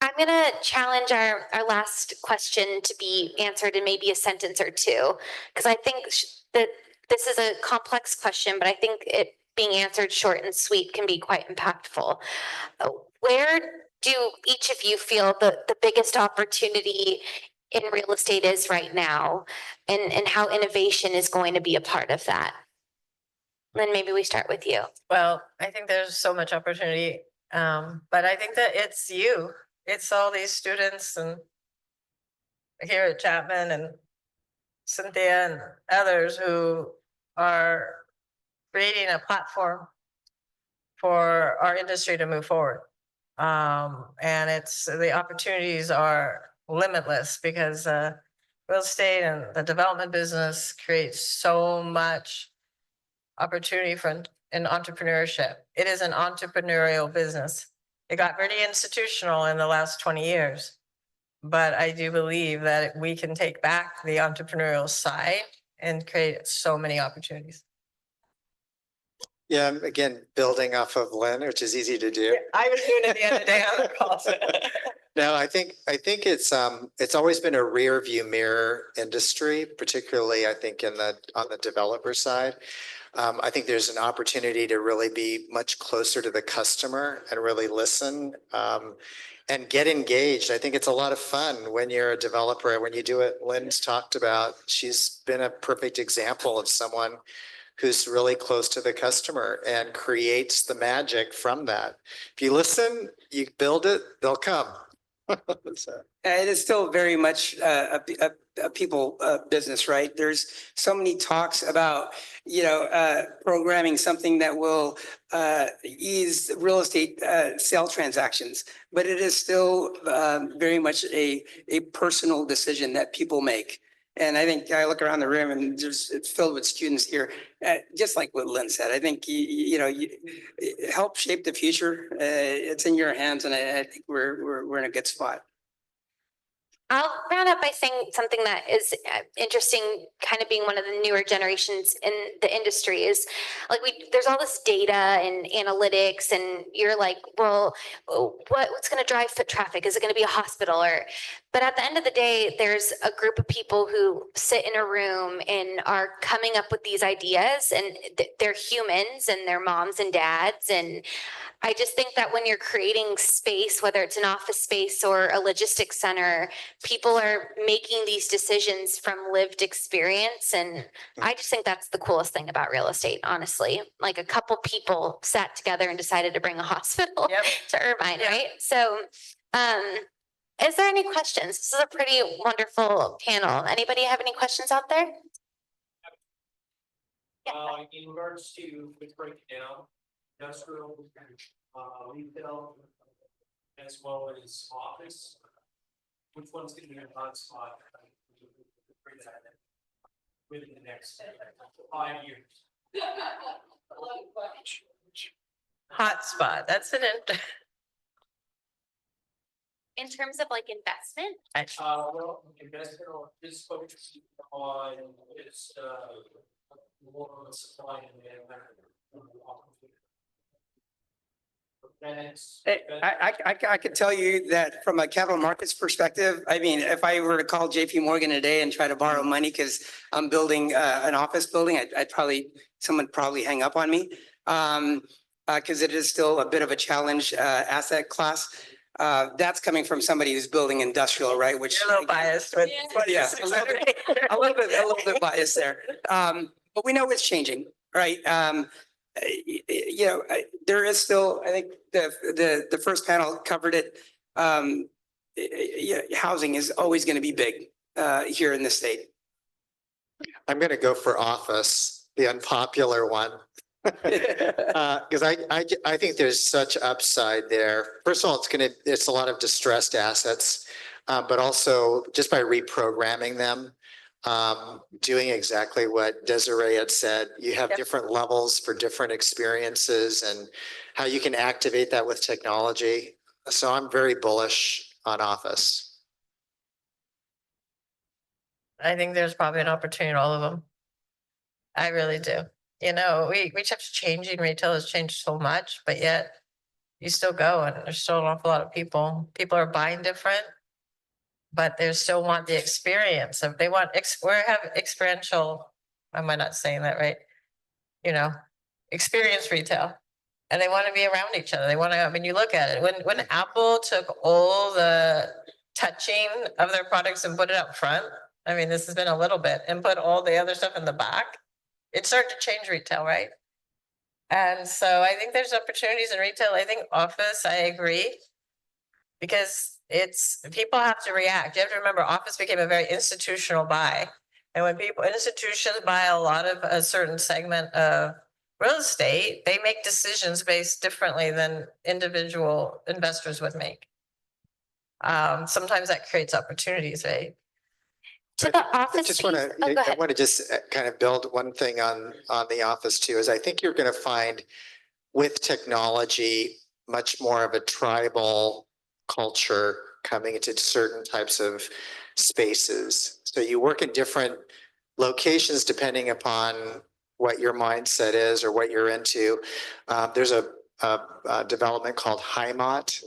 I'm going to challenge our last question to be answered in maybe a sentence or two, because I think that this is a complex question, but I think it being answered short and sweet can be quite impactful. Where do each of you feel the biggest opportunity in real estate is right now, and how innovation is going to be a part of that? Then maybe we start with you. Well, I think there's so much opportunity, but I think that it's you. It's all these students and here at Chapman and Cynthia and others who are creating a platform for our industry to move forward. And the opportunities are limitless because real estate and the development business creates so much opportunity for in entrepreneurship. It is an entrepreneurial business. It got very institutional in the last 20 years, but I do believe that we can take back the entrepreneurial side and create so many opportunities. Yeah, again, building off of Lynn, which is easy to do. I was doing it the other day on the calls. No, I think it's always been a rear view mirror industry, particularly I think on the developer side. I think there's an opportunity to really be much closer to the customer and really listen and get engaged. I think it's a lot of fun when you're a developer, when you do it. Lynn's talked about, she's been a perfect example of someone who's really close to the customer and creates the magic from that. If you listen, you build it, they'll come. So. It is still very much a people business, right? There's so many talks about, programming something that will ease real estate sale transactions, but it is still very much a personal decision that people make. And I think I look around the room and it's filled with students here, just like what Lynn said. I think, you help shape the future. It's in your hands, and I think we're in a good spot. I'll round up by saying something that is interesting, kind of being one of the newer generations in the industry is like there's all this data and analytics, and you're like, well, what's going to drive foot traffic? Is it going to be a hospital? But at the end of the day, there's a group of people who sit in a room and are coming up with these ideas, and they're humans and they're moms and dads. And I just think that when you're creating space, whether it's an office space or a logistics center, people are making these decisions from lived experience. And I just think that's the coolest thing about real estate, honestly. Like a couple people sat together and decided to bring a hospital to Irvine, right? So, is there any questions? This is a pretty wonderful panel. Anybody have any questions out there? In regards to the breakdown, industrial, retail, as well as office, which one's going to be a hot spot within the next 5 years? Hotspot, that's an In terms of like investment? Well, investment or this focus on is more of a supply and demand. I could tell you that from a capital markets perspective, I mean, if I were to call JP Morgan today and try to borrow money because I'm building an office building, someone would probably hang up on me because it is still a bit of a challenge asset class. That's coming from somebody who's building industrial, right? Which You're a little biased, but yeah, a little bit biased there. But we know it's changing, right? There is still, I think the first panel covered it. Housing is always going to be big here in the state. I'm going to go for office, the unpopular one. Because I think there's such upside there. First of all, it's a lot of distressed assets, but also just by reprogramming them, doing exactly what Desiree had said, you have different levels for different experiences and how you can activate that with technology. So I'm very bullish on office. I think there's probably an opportunity in all of them. I really do. We kept changing. Retail has changed so much, but yet you still go and there's still an awful lot of people. People are buying different, but they still want the experience of, we have experiential, am I not saying that right? Experience retail. And they want to be around each other. They want to, you look at it, when Apple took all the touching of their products and put it up front, this has been a little bit, and put all the other stuff in the back, it started to change retail, right? And so I think there's opportunities in retail. I think office, I agree, because people have to react. You have to remember, office became a very institutional buy. And when institutions buy a lot of a certain segment of real estate, they make decisions based differently than individual investors would make. Sometimes that creates opportunities, right? To the office. I want to just kind of build one thing on the office too, is I think you're going to find with technology much more of a tribal culture coming into certain types of spaces. So you work in different locations depending upon what your mindset is or what you're into. There's a development called Highmont,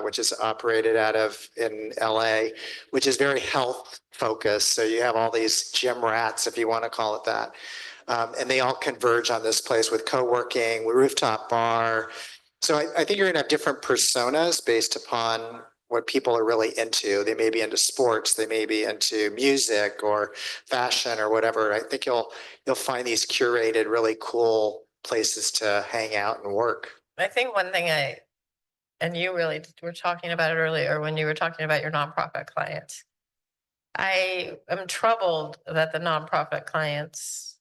which is operated out of in LA, which is very health focused. So you have all these gym rats, if you want to call it that. And they all converge on this place with co-working, rooftop bar. So I think you're going to have different personas based upon what people are really into. They may be into sports, they may be into music or fashion or whatever. I think you'll find these curated, really cool places to hang out and work. I think one thing and you really were talking about it earlier when you were talking about your nonprofit clients. I am troubled that the nonprofit clients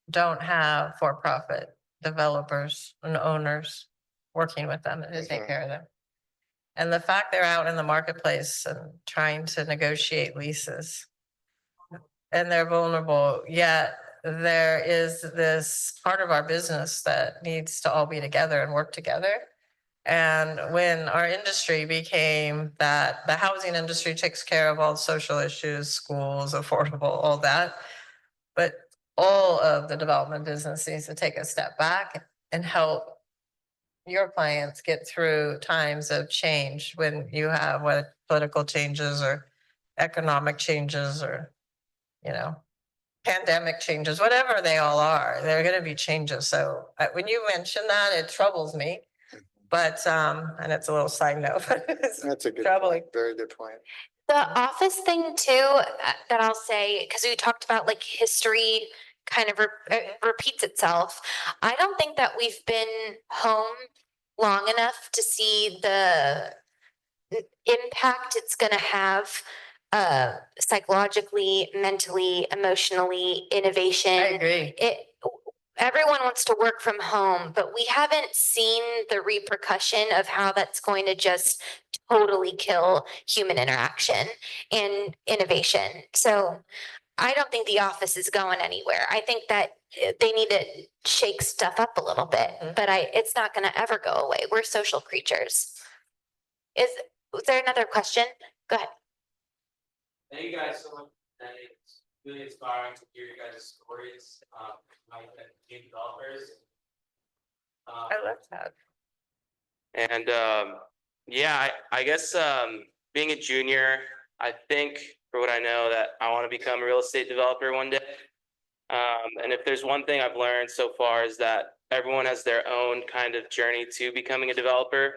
don't have for-profit developers and owners working with them to take care of them. And the fact they're out in the marketplace and trying to negotiate leases and they're vulnerable, yet there is this part of our business that needs to all be together and work together. And when our industry became that, the housing industry takes care of all social issues, schools, affordable, all that. But all of the development business needs to take a step back and help your clients get through times of change when you have what political changes or economic changes or, you know, pandemic changes, whatever they all are, there are going to be changes. So when you mention that, it troubles me. But, and it's a little side note, but it's That's a good troubling. point. Very good point. The office thing too, that I'll say, because we talked about like history kind of repeats itself. I don't think that we've been home long enough to see the impact it's going to have psychologically, mentally, emotionally, innovation. I agree. Everyone wants to work from home, but we haven't seen the repercussion of how that's going to just totally kill human interaction and innovation. So I don't think the office is going anywhere. I think that they need to shake stuff up a little bit, but it's not going to ever go away. We're social creatures. Was there another question? Go ahead. Thank you guys so much. It's really inspiring to hear your guys' stories. Game developers. I love that. And yeah, I guess being a junior, I think for what I know that I want to become a real estate developer one day. And if there's one thing I've learned so far is that everyone has their own kind of journey to becoming a developer.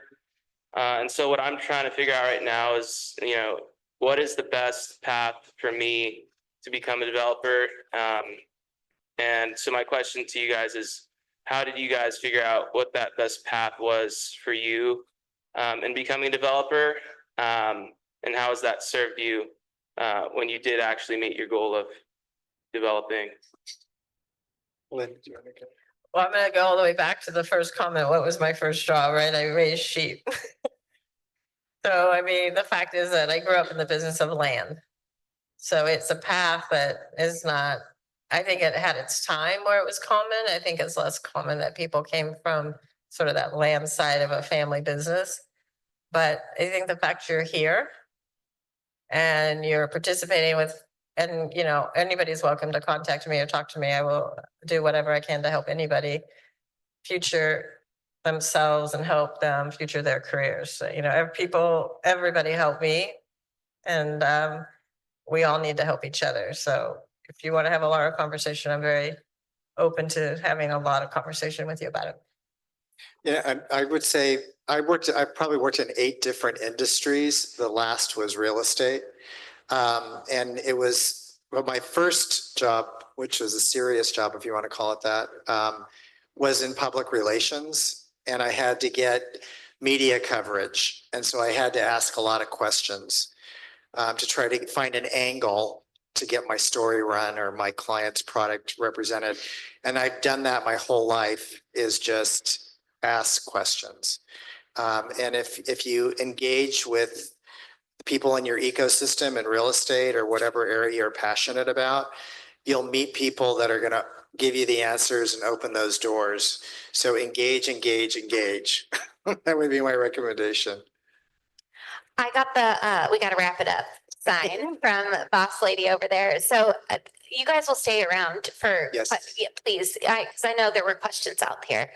And so what I'm trying to figure out right now is, you know, what is the best path for me to become a developer? And so my question to you guys is, how did you guys figure out what that best path was for you in becoming a developer? And how has that served you when you did actually meet your goal of developing? Lynn, do you want to go? Well, I'm going to go all the way back to the first comment. What was my first job, right? I raised sheep. So, I mean, the fact is that I grew up in the business of land. So it's a path that is not, I think it had its time where it was common. I think it's less common that people came from sort of that land side of a family business. But I think the fact you're here and you're participating with, and you know, anybody's welcome to contact me or talk to me. I will do whatever I can to help anybody future themselves and help them future their careers. So, you know, everybody help me, and we all need to help each other. So if you want to have a lot of conversation, I'm very open to having a lot of conversation with you about it. Yeah, and I would say I probably worked in 8 different industries. The last was real estate. And it was, well, my first job, which was a serious job, if you want to call it that, was in public relations. And I had to get media coverage. And so I had to ask a lot of questions to try to find an angle to get my story run or my client's product represented. And I've done that my whole life, is just ask questions. And if you engage with people in your ecosystem in real estate or whatever area you're passionate about, you'll meet people that are going to give you the answers and open those doors. So engage, engage, engage. That would be my recommendation. I got the we got to wrap it up sign from boss lady over there. So you guys will stay around for Yes. yeah, please, because I know there were questions out here.